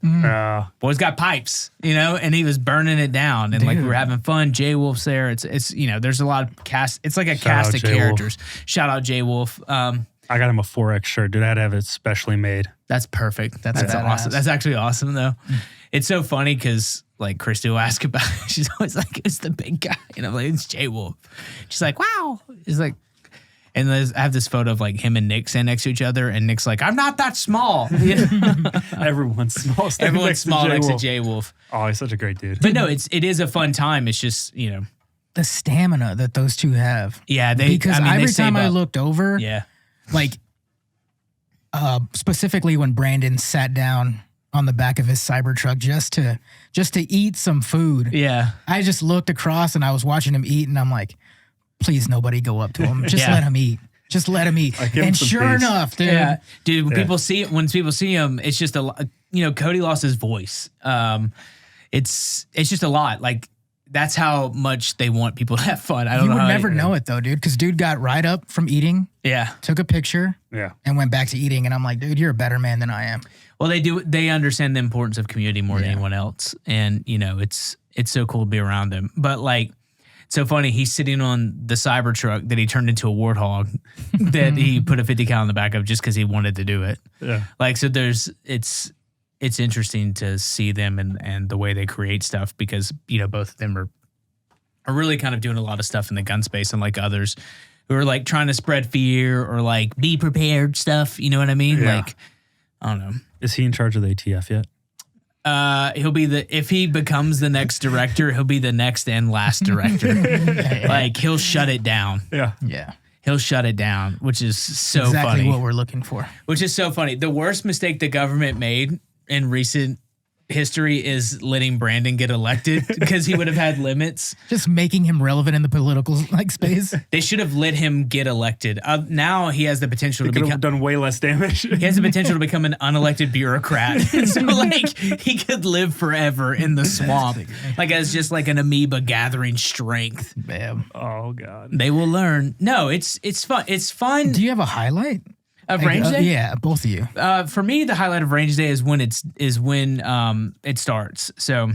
A: Boy's got pipes, you know, and he was burning it down. And like we were having fun. Jay Wolf's there. It's you know, there's a lot of cast. It's like a cast of characters. Shout out Jay Wolf. I
C: got him a 4X shirt. Dude, I had to have it specially made.
A: That's perfect. That's awesome. That's actually awesome though. It's so funny because like Christy will ask about it. She's always like, it's the big guy. And I'm like, it's Jay Wolf. She's like, wow. He's like, and I have this photo of like him and Nick standing next to each other. And Nick's like, I'm not that small. You know?
C: Everyone's small.
A: Everyone's small next to Jay Wolf.
C: Oh, he's such a great dude.
A: But no, it is a fun time. It's just, you know.
B: The stamina that those two have.
A: Yeah.
B: Because every time I looked over, like specifically when Brandon sat down on the back of his Cybertruck just to eat some food.
A: Yeah.
B: I just looked across and I was watching him eat and I'm like, please nobody go up to him. Just let him eat. Just let him eat. And sure enough, dude.
A: Yeah. Dude, when people see him, it's just you know, Cody lost his voice. It's just a lot. Like that's how much they want people to have fun. I don't know.
B: You would never know it though, dude, because dude got right up from eating. Yeah. Took a picture.
C: Yeah.
B: And went back to eating. And I'm like, dude, you're a better man than I am.
A: Well, they understand the importance of community more than anyone else. And, you know, it's so cool to be around them. But like, it's so funny, he's sitting on the Cybertruck that he turned into a warthog that he put a 50 cal in the back of just because he wanted to do it. Yeah. Like, so it's interesting to see them and the way they create stuff because, you know, both of them are really kind of doing a lot of stuff in the gun space, unlike others who are like trying to spread fear or like be prepared stuff. You know what I mean? Yeah. Like, I don't know.
C: Is he in charge of the ATF yet?
A: He'll be if he becomes the next director, he'll be the next and last director. Like he'll shut it down.
C: Yeah.
B: Yeah.
A: He'll shut it down, which is so funny.
B: Exactly what we're looking for.
A: Which is so funny. The worst mistake the government made in recent history is letting Brandon get elected because he would have had limits.
B: Just making him relevant in the political like space.
A: They should have let him get elected. Now he has the potential to become
C: done way less damage.
A: He has the potential to become an unelected bureaucrat. So like he could live forever in the swamp, like as just like an amoeba gathering strength.
B: Bam.
C: Oh God.
A: They will learn. No, it's fun. It's fun.
B: Do you have a highlight?
A: Of range day?
B: Yeah, both of you.
A: For me, the highlight of range day is when it starts. So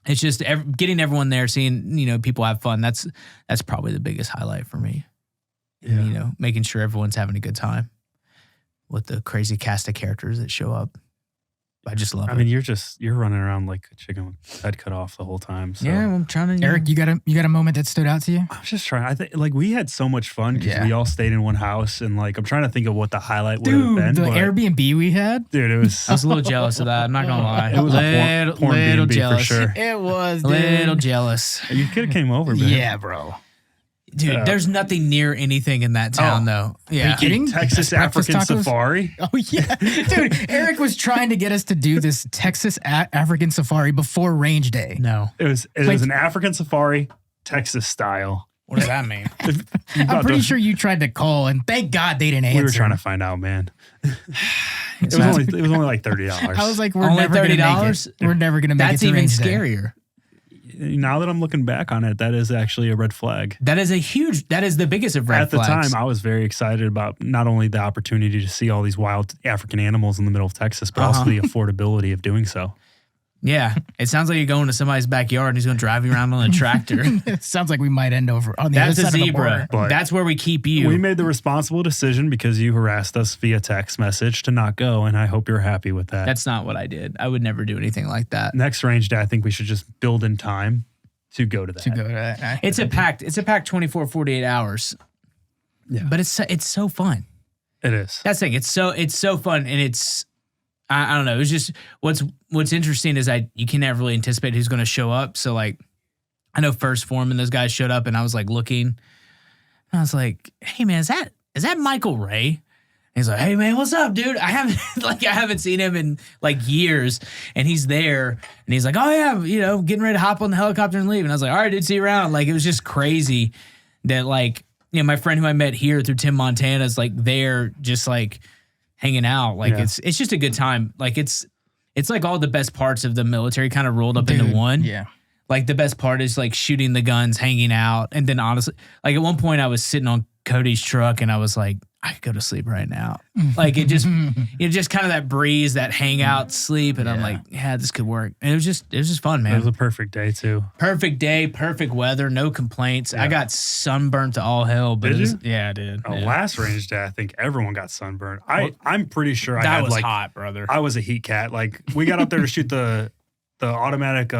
A: it's just getting everyone there, seeing, you know, people have fun. That's probably the biggest highlight for me. Yeah. And, you know, making sure everyone's having a good time with the crazy cast of characters that show up. I just love it.
C: I mean, you're running around like a chicken with head cut off the whole time. So.
A: Yeah, I'm trying to.
B: Eric, you got a moment that stood out to you?
C: I was just trying. I think like we had so much fun because we all stayed in one house, and like I'm trying to think of what the highlight would have been.
B: The Airbnb we had,
C: dude, it was.
A: I was a little jealous of that. I'm not gonna lie.
C: It was a porn
A: little
C: B&B
A: jealous.
C: for sure.
B: It was
A: little jealous.
C: You could have came over, man.
B: Yeah, bro.
A: Dude, there's nothing near anything in that town, though. Yeah.
B: Are you kidding?
C: Texas African Safari.
B: Oh, yeah. Dude, Eric was trying to get us to do this Texas African Safari before range day.
A: No.
C: It was an African Safari, Texas style.
A: What does that mean?
B: I'm pretty sure you tried to call, and thank God they didn't answer.
C: We were trying to find out, man. It was only like $30.
B: I was like, we're
A: only
B: never going to make it. We're never going to make it to range day.
A: That's even scarier.
C: Now that I'm looking back on it, that is actually a red flag.
A: That is the biggest of red flags.
C: At the time, I was very excited about not only the opportunity to see all these wild African animals in the middle of Texas, but also the affordability of doing so.
A: Yeah. It sounds like you're going to somebody's backyard and he's going to drive you around on a tractor.
B: It sounds like we might end over on the
A: That's
B: other
A: a
B: side
A: zebra.
B: of the border.
A: That's where we keep you.
C: We made the responsible decision because you harassed us via text message to not go, and I hope you're happy with that.
A: That's not what I did. I would never do anything like that.
C: Next range day, I think we should just build in time to go to
B: that.
A: It's a packed 24, 48 hours. Yeah. But it's so fun.
C: It is.
A: That's the thing. It's so fun, and it's I don't know. It's just what's interesting is you can never really anticipate who's going to show up. So like, I know First Form and those guys showed up, and I was like looking, and I was like, "Hey man, is that Michael Ray?" And he's like, "Hey man, what's up, dude? I haven't seen him in like years." And he's there, and he's like, "Oh yeah, you know, getting ready to hop on the helicopter and leave." And I was like, "All right, dude, see you around." Like it was just crazy that like, you know, my friend who I met here through Tim Montana is like there, just like hanging out. Like it's just a good time. Like it's It's like all the best parts of the military kind of rolled up into one.
B: Yeah.
A: Like the best part is like shooting the guns, hanging out. And then honestly, like at one point I was sitting on Cody's truck and I was like, I could go to sleep right now. Like it just kind of that breeze, that hangout sleep. And I'm like, yeah, this could work. And it was just fun, man.
C: It was a perfect day too.
A: Perfect day, perfect weather, no complaints. I got sunburned to all hell, but yeah, I did.
C: Oh, last range day, I think everyone got sunburned. I'm pretty sure I had
A: was
C: like
A: hot, brother.
C: I was a heat cat. Like we got up there to shoot the automatic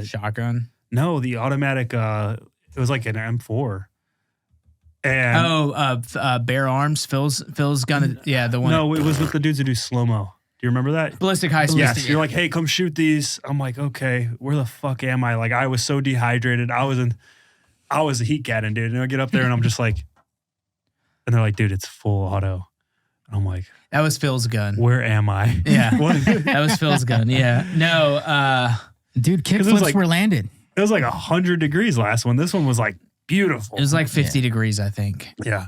A: shotgun.
C: No, the automatic it was like an M4. And
A: Bare Arms, Phil's gun. Yeah, the one.
C: No, it was with the dudes who do slow-mo. Do you remember that?
A: Ballistic high speed.
C: Yes, you're like, hey, come shoot these. I'm like, okay, where the fuck am I? Like, I was so dehydrated. I was a heat cat, dude. And I get up there and I'm just like, and they're like, dude, it's full auto. And I'm like,
A: that was Phil's gun.
C: Where am I?
A: Yeah, that was Phil's gun. Yeah, no,
B: dude, kickflips were landed.
C: It was like 100 degrees last one. This one was like beautiful.
A: It was like 50 degrees, I think.
C: Yeah.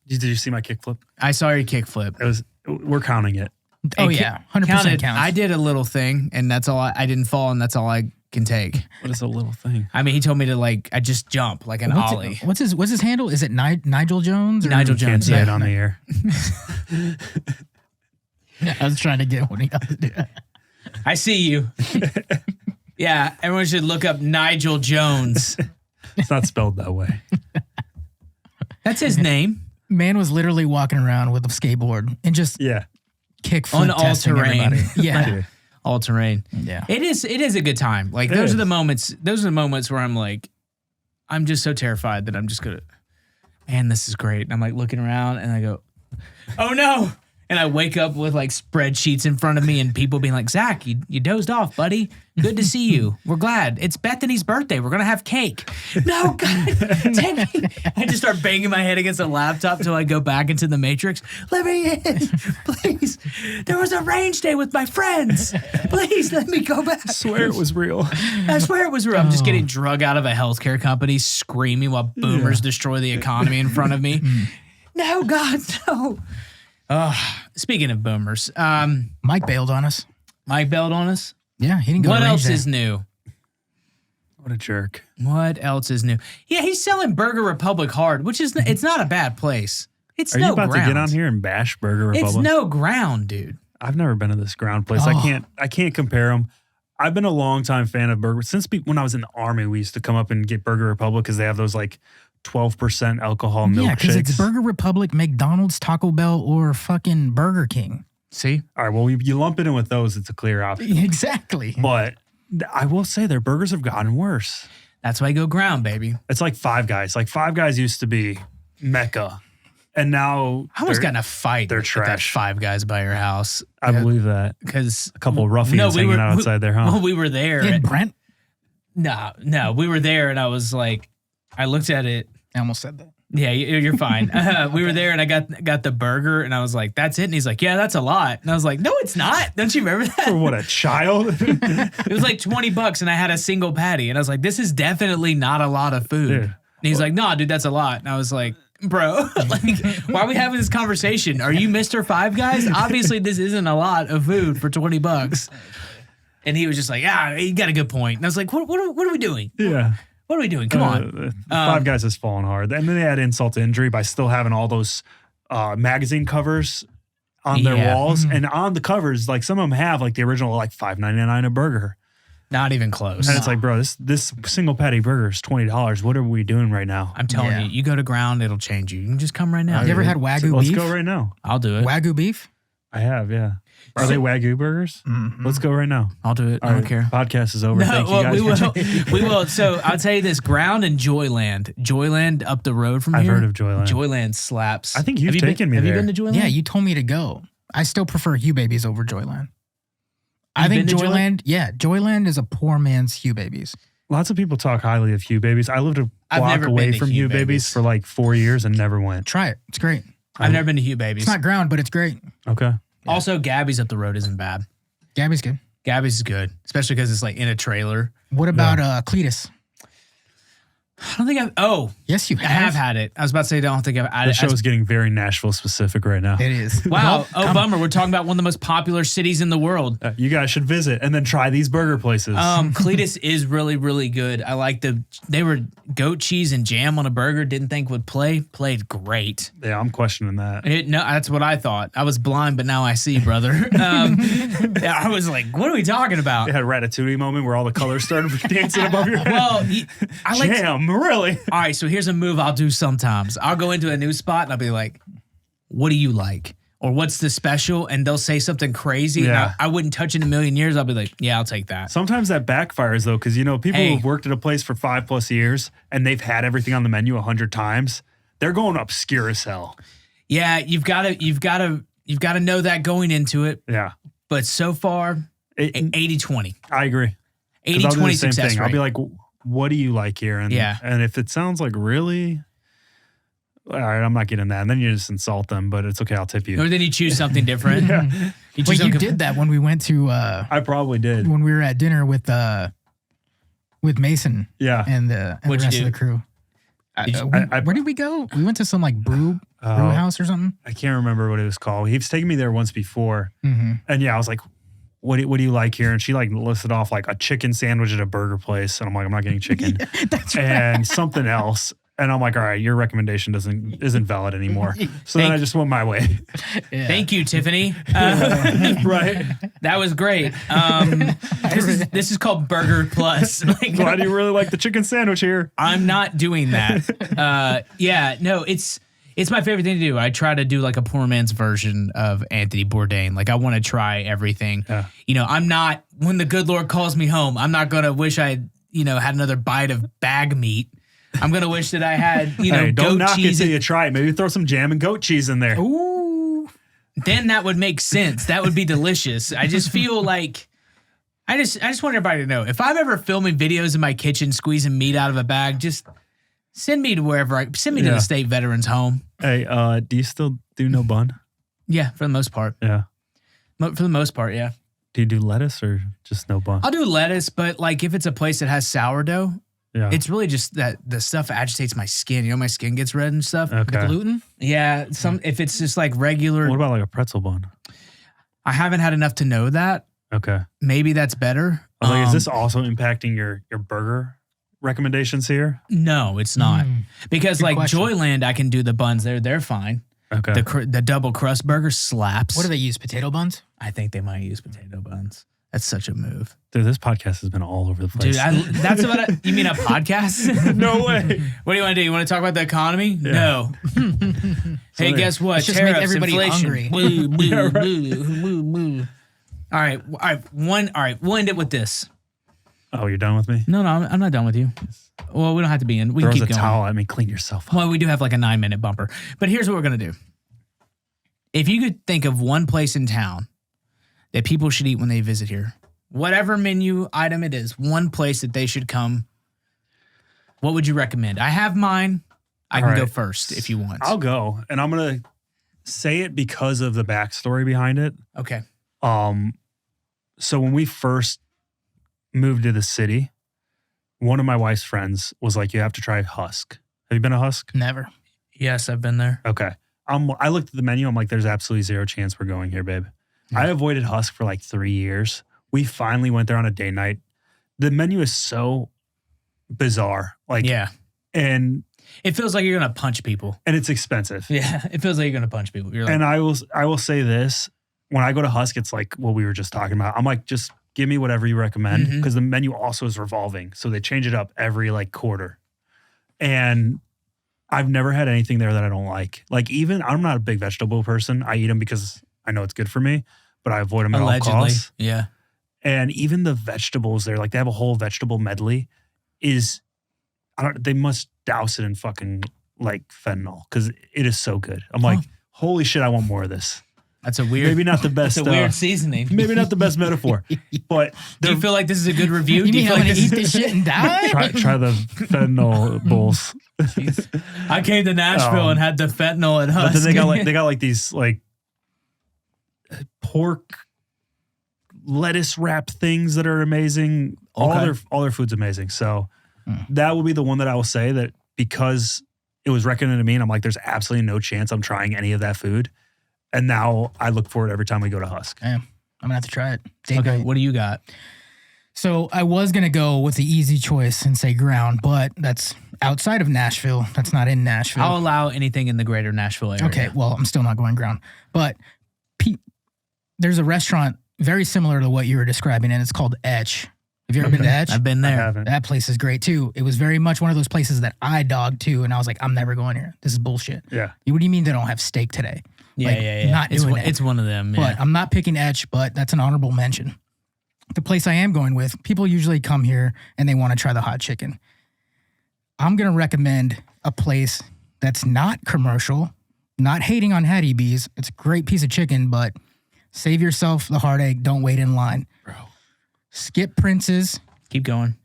C: Did you see my kickflip?
A: I saw your kickflip.
C: We're counting it.
B: Oh yeah, 100% counts.
A: I did a little thing, and that's all. I didn't fall, and that's all I can take.
C: What is a little thing?
A: I mean, he told me to I just jump like an ollie.
B: What's his handle? Is it Nigel Jones? Or?
A: Nigel
C: Can't
A: Jones.
C: say it on the air.
B: I was trying to get what he else to do.
A: I see you. Yeah, everyone should look up Nigel Jones.
C: It's not spelled that way.
A: That's his name.
B: Man was literally walking around with a skateboard and just kick
A: on all terrain.
B: Yeah.
A: All terrain.
B: Yeah.
A: It is a good time. Like those are the moments where I'm like, I'm just so terrified that I'm just gonna, man, this is great. And I'm like looking around and I go, oh no. And I wake up with like spreadsheets in front of me and people being like, Zach, you dozed off, buddy. Good to see you. We're glad. It's Bethany's birthday. We're going to have cake. No, God, take me. I just start banging my head against the laptop till I go back into the matrix. Let me in, please. There was a range day with my friends. Please let me go back.
C: I swear it was real.
A: I swear it was real. I'm just getting drug out of a healthcare company screaming while boomers destroy the economy in front of me. No, God, no. Speaking of boomers,
B: Mike bailed on us.
A: Mike bailed on us?
B: Yeah, he didn't go.
A: What else is new?
C: What a jerk.
A: What else is new? Yeah, he's selling Burger Republic hard, which is it's not a bad place. It's no ground.
C: Are you about to get on here and bash Burger Republic?
A: It's no ground, dude.
C: I've never been to this ground place. I can't compare them. I've been a longtime fan of Burger since when I was in the Army. We used to come up and get Burger Republic because they have those like 12% alcohol milkshakes.
B: Yeah, because it's Burger Republic, McDonald's, Taco Bell, or fucking Burger King.
A: See?
C: All right, well, you lump it in with those, it's a clear option.
B: Exactly.
C: But I will say their burgers have gotten worse.
A: That's why I go ground, baby.
C: It's like Five Guys. Like Five Guys used to be Mecca. And now
A: I almost got in a fight
C: they're
A: with
C: trash.
A: that Five Guys by your house.
C: I believe that.
A: Because
C: a couple of ruffians hanging out outside there, huh?
A: Well, we were there.
B: Yeah, Brent?
A: No, we were there and I was like, I looked at it.
B: I almost said that.
A: Yeah, you're fine. We were there and I got the burger and I was like, that's it. And he's like, yeah, that's a lot. And I was like, no, it's not. Don't you remember that?
C: For what, a child?
A: It was like $20 and I had a single patty. And I was like, this is definitely not a lot of food.
C: Dude.
A: And he's like, nah, dude, that's a lot. And I was like, bro, like, why are we having this conversation? Are you Mr. Five Guys? Obviously, this isn't a lot of food for $20. And he was just like, you got a good point. And I was like, what are we doing?
C: Yeah.
A: What are we doing? Come on.
C: Five Guys has fallen hard. And then they had insult to injury by still having all those magazine covers on their walls. And on the covers, like some of them have like the original like $5.99 a burger.
A: Not even close.
C: And it's like, bro, this single patty burger is $20. What are we doing right now?
A: I'm telling you, you go to ground, it'll change you. You can just come right now.
B: You ever had Wagyu beef?
C: Let's go right now.
A: I'll do it.
B: Wagyu beef?
C: I have, yeah. Are they Wagyu burgers?
B: Mm-hmm.
C: Let's go right now.
A: I'll do it. I don't care.
C: Podcast is over. Thank you guys.
A: We will. So I'll tell you this: ground and Joyland. Joyland up the road from here.
C: I've heard of Joyland.
A: Joyland slaps.
C: I think you've taken me there.
A: Have you been to Joyland?
B: Yeah, you told me to go. I still prefer Hugh Babies over Joyland. I think Joyland, Joyland is a poor man's Hugh Babies.
C: Lots of people talk highly of Hugh Babies. I lived a block away from Hugh Babies for like 4 years and never went.
B: Try it. It's great.
A: I've never been to Hugh Babies.
B: It's not ground, but it's great.
C: Okay.
A: Yeah. Also, Gabby's up the road isn't bad.
B: Gabby's good.
A: Gabby's is good, especially because it's like in a trailer.
B: What about Cletus?
A: I don't think I've. Oh,
B: Yes, you
A: I have had it. I was about to say I don't think I've.
C: The show is getting very Nashville specific right now.
B: It is.
A: Wow. Bummer. We're talking about one of the most popular cities in the world.
C: You guys should visit and then try these burger places.
A: Cletus is really, really good. I like they were goat cheese and jam on a burger. Didn't think would play. Played great.
C: Yeah, I'm questioning that.
A: No, that's what I thought. I was blind, but now I see, brother. I was like, what are we talking about?
C: It had a Ratatouille moment where all the colors started dancing above your head.
A: Well, I like.
C: Jam, really?
A: All right, so here's a move I'll do sometimes. I'll go into a new spot and I'll be like, what do you like? Or what's the special? And they'll say something crazy.
C: Yeah.
A: And I wouldn't touch in a million years. I'll be like, yeah, I'll take that.
C: Sometimes that backfires though, because people who've worked at a place for 5+ years and they've had everything on the menu 100 times, they're going obscure as hell.
A: Yeah, you've got to know that going into it.
C: Yeah.
A: But so far, 80-20.
C: I agree.
A: 80-20 success rate.
C: I'll be like, what do you like here? And if it sounds like really, all right, I'm not getting that. And then you just insult them, but it's okay. I'll tip you.
A: Or then you choose something different.
C: Yeah.
A: You
B: did that when we went to.
C: I probably did.
B: When we were at dinner with Mason.
C: Yeah.
B: And the rest of the crew. Where did we go? We went to some like brew house or something.
C: I can't remember what it was called. He was taking me there once before.
B: Mm-hmm.
C: And yeah, I was like, what do you like here? And she like listed off like a chicken sandwich at a burger place. And I'm like, I'm not getting chicken.
B: That's
C: and something else. And I'm like, all right, your recommendation isn't valid anymore. So then I just went my way.
A: Yeah. Thank you, Tiffany.
C: Right.
A: That was great. This is called Burger Plus.
C: Why do you really like the chicken sandwich here?
A: I'm not doing that. It's my favorite thing to do. I try to do like a poor man's version of Anthony Bourdain. Like I want to try everything.
C: Yeah.
A: I'm not, when the good Lord calls me home, I'm not going to wish I had another bite of bag meat. I'm going to wish that I had,
C: hey,
A: goat
C: don't knock
A: cheese.
C: it till you try it. Maybe throw some jam and goat cheese in there.
A: Ooh. Then that would make sense. That would be delicious. I just feel like, I just want everybody to know, if I'm ever filming videos in my kitchen, squeezing meat out of a bag, just send me to send me to the state veterans home.
C: Hey, do you still do no bun?
A: Yeah, for the most part.
C: Yeah.
A: For the most part, yeah.
C: Do you do lettuce or just no bun?
A: I'll do lettuce, but like if it's a place that has sourdough, it's really just that the stuff agitates my skin. My skin gets red and stuff.
C: Okay.
B: The gluten?
A: Yeah. If it's just like regular.
C: What about like a pretzel bun?
A: I haven't had enough to know that.
C: Okay.
A: Maybe that's better.
C: I was like, is this also impacting your burger recommendations here?
A: No, it's not. Because
B: Good
A: like
B: question.
A: Joyland, I can do the buns. They're fine.
C: Okay.
A: The double crust burger slaps.
B: What do they use? Potato buns?
A: I think they might use potato buns. That's such a move.
C: Dude, this podcast has been all over the place.
A: Dude, that's what you mean a podcast?
C: No way.
A: What do you want to do? You want to talk about the economy?
C: Yeah.
A: No. Hey, guess what?
B: Let's just make
A: Tariffs,
B: everybody
A: inflation.
B: hungry.
A: Boo, boo, boo, boo, boo. All right. We'll end it with this.
C: Oh, you're done with me?
A: No, I'm not done with you. Well, we don't have to be in. We can
C: Throws
A: keep
C: a
A: going.
C: towel at me. Clean yourself up.
A: Well, we do have like a 9-minute bumper. But here's what we're going to do. If you could think of one place in town that people should eat when they visit here, whatever menu item it is, one place that they should come, what would you recommend? I have mine. I can go first if you want.
C: I'll go. And I'm going to say it because of the backstory behind it.
A: Okay.
C: So when we first moved to the city, one of my wife's friends was like, you have to try Husk. Have you been to Husk?
B: Never.
A: Yes, I've been there.
C: Okay. I looked at the menu. I'm like, there's absolutely zero chance we're going here, babe.
B: Yeah.
C: I avoided Husk for like 3 years. We finally went there on a day night. The menu is so bizarre. And
A: it feels like you're going to punch people.
C: And it's expensive.
A: Yeah. It feels like you're going to punch people. You're like,
C: And I will say this. When I go to Husk, it's like what we were just talking about. I'm like, just give me whatever you recommend, because the menu also is revolving. So they change it up every like quarter. And I've never had anything there that I don't like. Like even, I'm not a big vegetable person. I eat them because I know it's good for me, but I avoid them at all costs.
A: Yeah.
C: And even the vegetables there, like they have a whole vegetable medley, they must douse it in fucking like fentanyl because it is so good. I'm like, holy shit, I want more of this.
A: That's a weird.
C: Maybe not the best.
A: That's a weird seasoning.
C: Maybe not the best metaphor, but
A: do you feel like this is a good review?
B: You
A: do you
B: mean
A: feel
B: I'm
A: like
B: going to eat this shit and die?
C: try the fentanyl bowls.
A: I came to Nashville and had the fentanyl at Husk.
C: But then they got like these like pork lettuce wrap things that are amazing. All their food's amazing. So that would be the one that I will say that because it was recommended to me and I'm like, there's absolutely no chance I'm trying any of that food. And now I look for it every time we go to Husk.
B: Yeah, I'm going to have to try it.
A: Okay, what do you got?
B: So I was going to go with the easy choice and say ground, but that's outside of Nashville. That's not in Nashville.
A: I'll allow anything in the greater Nashville area.
B: Okay, well, I'm still not going ground. But there's a restaurant very similar to what you were describing, and it's called Etch. Have you ever been to Etch?
A: I've been
C: I
A: there.
C: haven't.
B: That place is great too. It was very much one of those places that I dogged too, and I was like, I'm never going here. This is bullshit.
C: Yeah.
B: What do you mean they don't have steak today?
A: Yeah,
B: Like,
A: yeah.
B: Not
A: It's
B: doing
A: one,
B: it.
A: it's one of them. Yeah.
B: But I'm not picking Etch, but that's an honorable mention. The place I am going with, people usually come here and they want to try the hot chicken. I'm going to recommend a place that's not commercial, not hating on Hattie B's. It's a great piece of chicken, but save yourself the heartache. Don't wait in line.
C: Bro.
B: Skip Prince's.
A: Keep going.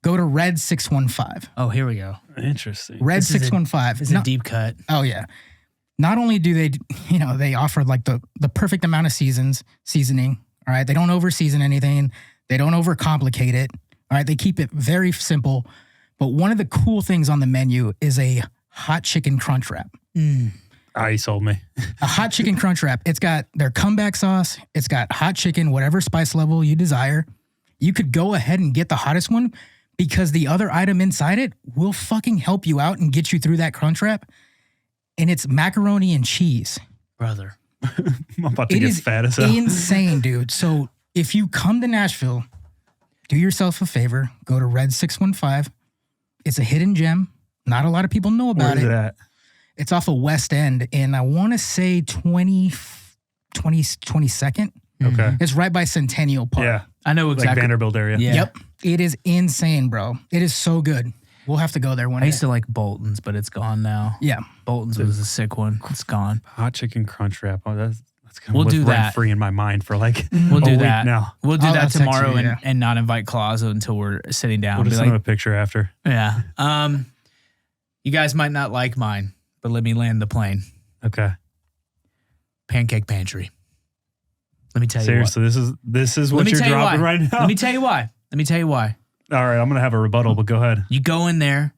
B: Go to Red 615.
A: Oh, here we go.
C: Interesting.
B: Red
A: This is a-
B: 615.
A: It's a deep cut.
B: Oh yeah. Not only do they, they offer like the perfect amount of seasoning. All right. They don't over season anything. They don't overcomplicate it. All right. They keep it very simple. But one of the cool things on the menu is a hot chicken crunch wrap.
C: You sold me.
B: A hot chicken crunch wrap. It's got their comeback sauce. It's got hot chicken, whatever spice level you desire. You could go ahead and get the hottest one because the other item inside it will fucking help you out and get you through that crunch wrap. And it's macaroni and cheese.
A: Brother.
C: I'm about to
B: It
C: get
B: is
C: fat as hell.
B: insane, dude. So if you come to Nashville, do yourself a favor. Go to Red 615. It's a hidden gem. Not a lot of people know about
C: Where is it at?
B: It's off of West End, and I want to say 22nd.
C: Okay.
B: It's right by Centennial Park.
C: Yeah.
A: I know
C: Like
A: exactly.
C: Vanderbilt area.
A: Yeah.
B: Yep. It is insane, bro. It is so good. We'll have to go there one
A: I
B: day.
A: used to like Bolton's, but it's gone now.
B: Yeah.
A: Bolton's was a sick one. It's gone.
C: Hot chicken crunch wrap. Oh, that's gonna
A: We'll
C: live
A: do
C: rent
A: that.
C: free in my mind for like
A: We'll
C: a
A: do
C: week
A: that.
C: now.
A: We'll do
B: I'll
A: that
B: text
A: tomorrow
B: you, yeah.
A: and not invite Clauso until we're sitting down.
C: We'll
A: Be
C: just
A: like,
C: send him a picture after.
A: yeah. You guys might not like mine, but let me land the plane.
C: Okay.
A: Pancake Pantry. Let me tell you
C: Seriously, this is
A: what.
C: what
A: Let me
C: you're
A: tell you
C: dropping
A: why.
C: right now.
A: Let me tell you why. Let me tell you why.
C: All right, I'm gonna have a rebuttal, but go ahead.
A: You go in there,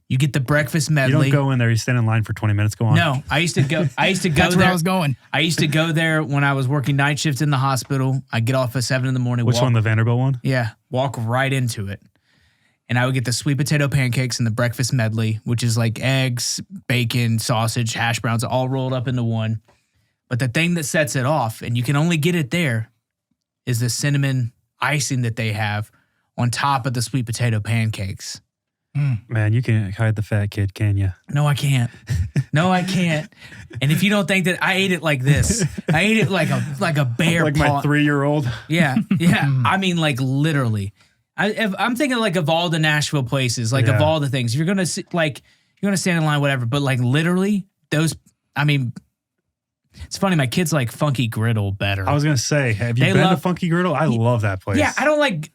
A: you get the breakfast
C: You
A: medley.
C: don't go in there. You stand in line for 20 minutes. Go on.
A: No, I used to go
B: That's
A: there.
B: where I was going.
A: I used to go there when I was working night shift in the hospital. I get off at 7 a.m.
C: Which one? The Vanderbilt one?
A: Yeah, walk right into it. And I would get the sweet potato pancakes and the breakfast medley, which is like eggs, bacon, sausage, hash browns, all rolled up into one. But the thing that sets it off, and you can only get it there, is the cinnamon icing that they have on top of the sweet potato pancakes.
C: Man, you can't hide the fat kid, can you?
A: No, I can't. No, I can't. And if you don't think that I ate it like this, I ate it like a bear
C: Like
A: paw.
C: my 3-year-old.
A: Yeah. I mean, like literally. I'm thinking like of all the Nashville places, like of
C: Yeah.
A: all the things you're gonna you're gonna stand in line, whatever. But like literally, those. I mean, it's funny. My kids like Funky Griddle better.
C: I was gonna say, have you
A: They
C: been to
A: love-
C: Funky Griddle? I love that place.
A: Yeah,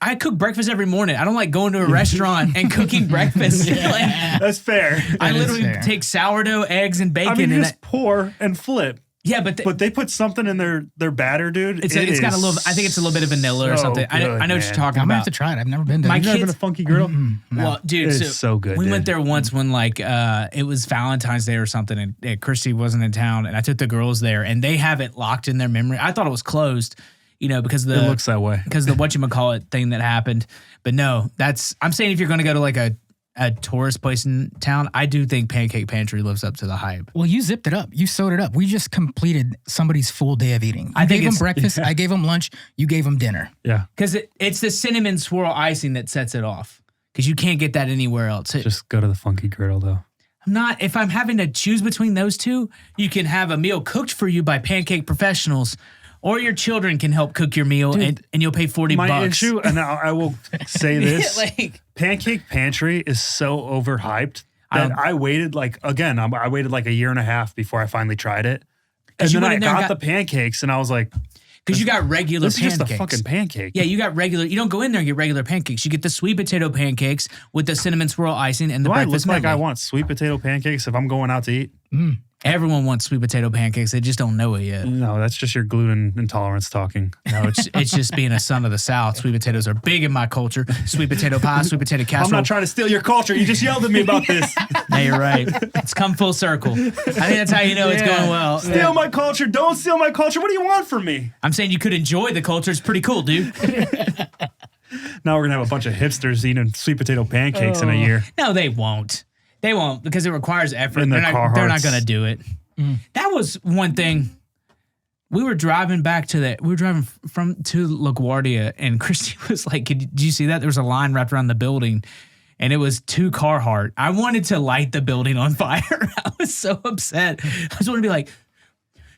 A: I cook breakfast every morning. I don't like going to a restaurant and cooking breakfast. Like,
C: That's fair.
A: I
B: That is
A: literally
B: fair.
A: take sourdough, eggs, and bacon.
C: I mean, you
A: and
C: just pour and flip.
A: yeah, but
C: But they put something in their batter, dude.
A: it's got a little. I think it's a little bit of vanilla or
C: so
A: something. I know
C: good,
A: what you're
C: man.
A: talking
B: I'm going to
A: about.
B: have to try it. I've never been to
A: My
C: You never been
A: kids-
C: to Funky Griddle?
A: Well, dude,
C: It is so good,
A: We
C: dude.
A: went there once when like it was Valentine's Day or something, and Christy wasn't in town, and I took the girls there, and they have it locked in their memory. I thought it was closed, because
C: It looks that way.
A: because the whatchamacallit thing that happened. But no, I'm saying if you're going to go to like a tourist place in town, I do think Pancake Pantry lives up to the hype.
B: Well, you zipped it up. You sewed it up. We just completed somebody's full day of eating. I
A: think
B: gave them
A: it's-
B: breakfast. I gave them lunch. You gave them dinner.
C: Yeah.
A: Because it's the cinnamon swirl icing that sets it off. Because you can't get that anywhere else.
C: Just go to the Funky Griddle, though.
A: If I'm having to choose between those two, you can have a meal cooked for you by pancake professionals, or your children can help cook your meal, and you'll pay $40.
C: My issue, and I will say this,
A: Like,
C: Pancake Pantry is so overhyped that I waited I waited like a year and a half before I finally tried it. And
A: you
C: then
A: went
C: I
A: in there and
C: got the pancakes and I was like,
A: because you got regular
C: this is
A: pancakes.
C: just a fucking pancake.
A: Yeah, you got regular. You don't go in there and get regular pancakes. You get the sweet potato pancakes with the cinnamon swirl icing and the
C: Do I look
A: breakfast
C: like I
A: medley.
C: want sweet potato pancakes if I'm going out to eat?
A: Everyone wants sweet potato pancakes. They just don't know it yet.
C: No, that's just your gluten intolerance talking.
A: No, it's just being a son of the South. Sweet potatoes are big in my culture. Sweet potato pie, sweet potato casserole.
C: I'm not trying to steal your culture. You just yelled at me about this.
A: No, you're right. It's come full circle. I think that's how you know it's going well.
C: Steal my culture. Don't steal my culture. What do you want from me?
A: I'm saying you could enjoy the culture. It's pretty cool, dude.
C: Now we're going to have a bunch of hipsters eating sweet potato pancakes in a year.
A: No, they won't. They won't because it requires effort.
C: In their
A: They're not
C: Carhartts.
A: going to do it. That was one thing. We were driving back to to LaGuardia, and Christy was like, did you see that? There was a line wrapped around the building, and it was to Carhartt. I wanted to light the building on fire. I was so upset. I just wanted to be like,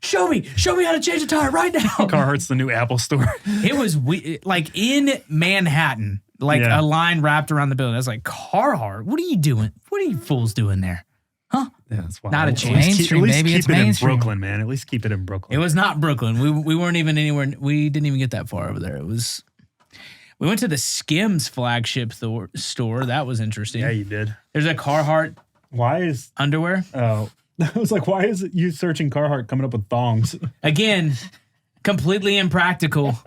A: show me how to change a tire right now.
C: Carhartt's the new Apple store.
A: It was like in Manhattan, a line wrapped around the building. I was like, Carhartt, what are you doing? What are you fools doing there? Huh?
C: Yeah, that's wild.
A: Not a chance.
B: Mainstream,
C: At least
B: baby.
C: keep
B: It's
C: it
B: mainstream.
C: in Brooklyn, man. At least keep it in Brooklyn.
A: It was not Brooklyn. We weren't even anywhere. We didn't even get that far over there. We went to the Skims flagship store. That was interesting.
C: Yeah, you did.
A: There's a Carhartt
C: Why is...
A: underwear.
C: Oh. I was like, why is it you searching Carhartt coming up with thongs?
A: Again, completely impractical.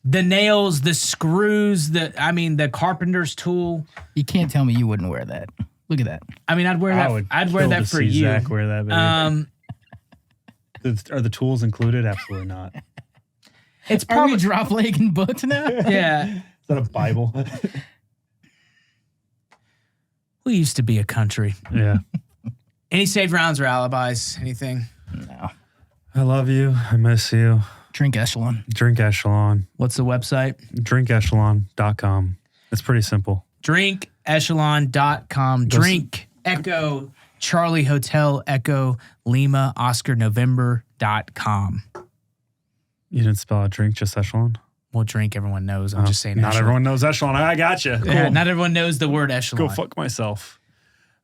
A: The nails, the screws, the carpenter's tool.
B: You can't tell me you wouldn't wear that. Look at that.
A: I mean, I'd wear that. I'd wear that for you.
C: Zach wear that, baby. Are the tools included? Absolutely not.
A: It's
B: Are we
A: probably
B: drop leg and booked now?
A: yeah.
C: Is that a Bible?
A: We used to be a country.
C: Yeah.
A: Any saved rounds or alibis? Anything?
B: No.
C: I love you. I miss you.
B: Drink Echelon.
C: Drink Echelon.
A: What's the website?
C: drinkechelon.com. It's pretty simple.
A: drinkechelon.com. Drink Echo Charlie Hotel Echo Lima Oscar November.com.
C: You didn't spell out drink, just Echelon?
A: Well, drink, everyone knows. I'm just saying
C: Not
A: echelon.
C: everyone knows Echelon. I got you. Cool.
A: Yeah, not everyone knows the word echelon.
C: Go fuck myself.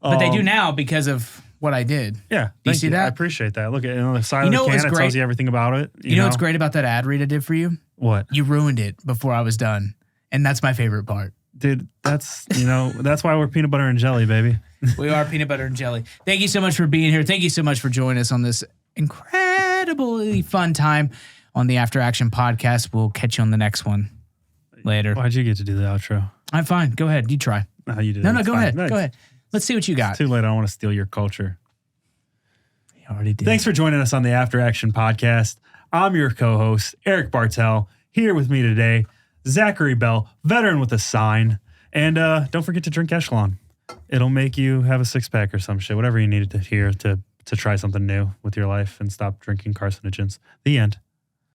A: But they do now because of what I did.
C: Yeah.
A: Do you see that?
C: I appreciate that. Look at on the side
A: You
C: of
A: know
C: the
A: what was
C: can. It
A: great?
C: tells you everything about it.
A: You know what's great about that ad read I did for you?
C: What?
A: You ruined it before I was done. And that's my favorite part.
C: Dude, that's why we're peanut butter and jelly, baby.
A: We are peanut butter and jelly. Thank you so much for being here. Thank you so much for joining us on this incredibly fun time on the After Action podcast. We'll catch you on the next one later.
C: Why'd you get to do the outro?
A: I'm fine. Go ahead. You try.
C: No, you did.
A: No,
C: It's
A: go
C: fine.
A: ahead.
C: No,
A: Go ahead. Let's see what you got.
C: It's too late. I don't want to steal your culture.
A: You already did.
C: Thanks for joining us on the After Action podcast. I'm your co-host, Erik Bartell. Here with me today, Zachary Bell, veteran with a sign. And don't forget to drink Echelon. It'll make you have a six-pack or some shit, whatever you needed to hear to try something new with your life and stop drinking carcinogens. The end.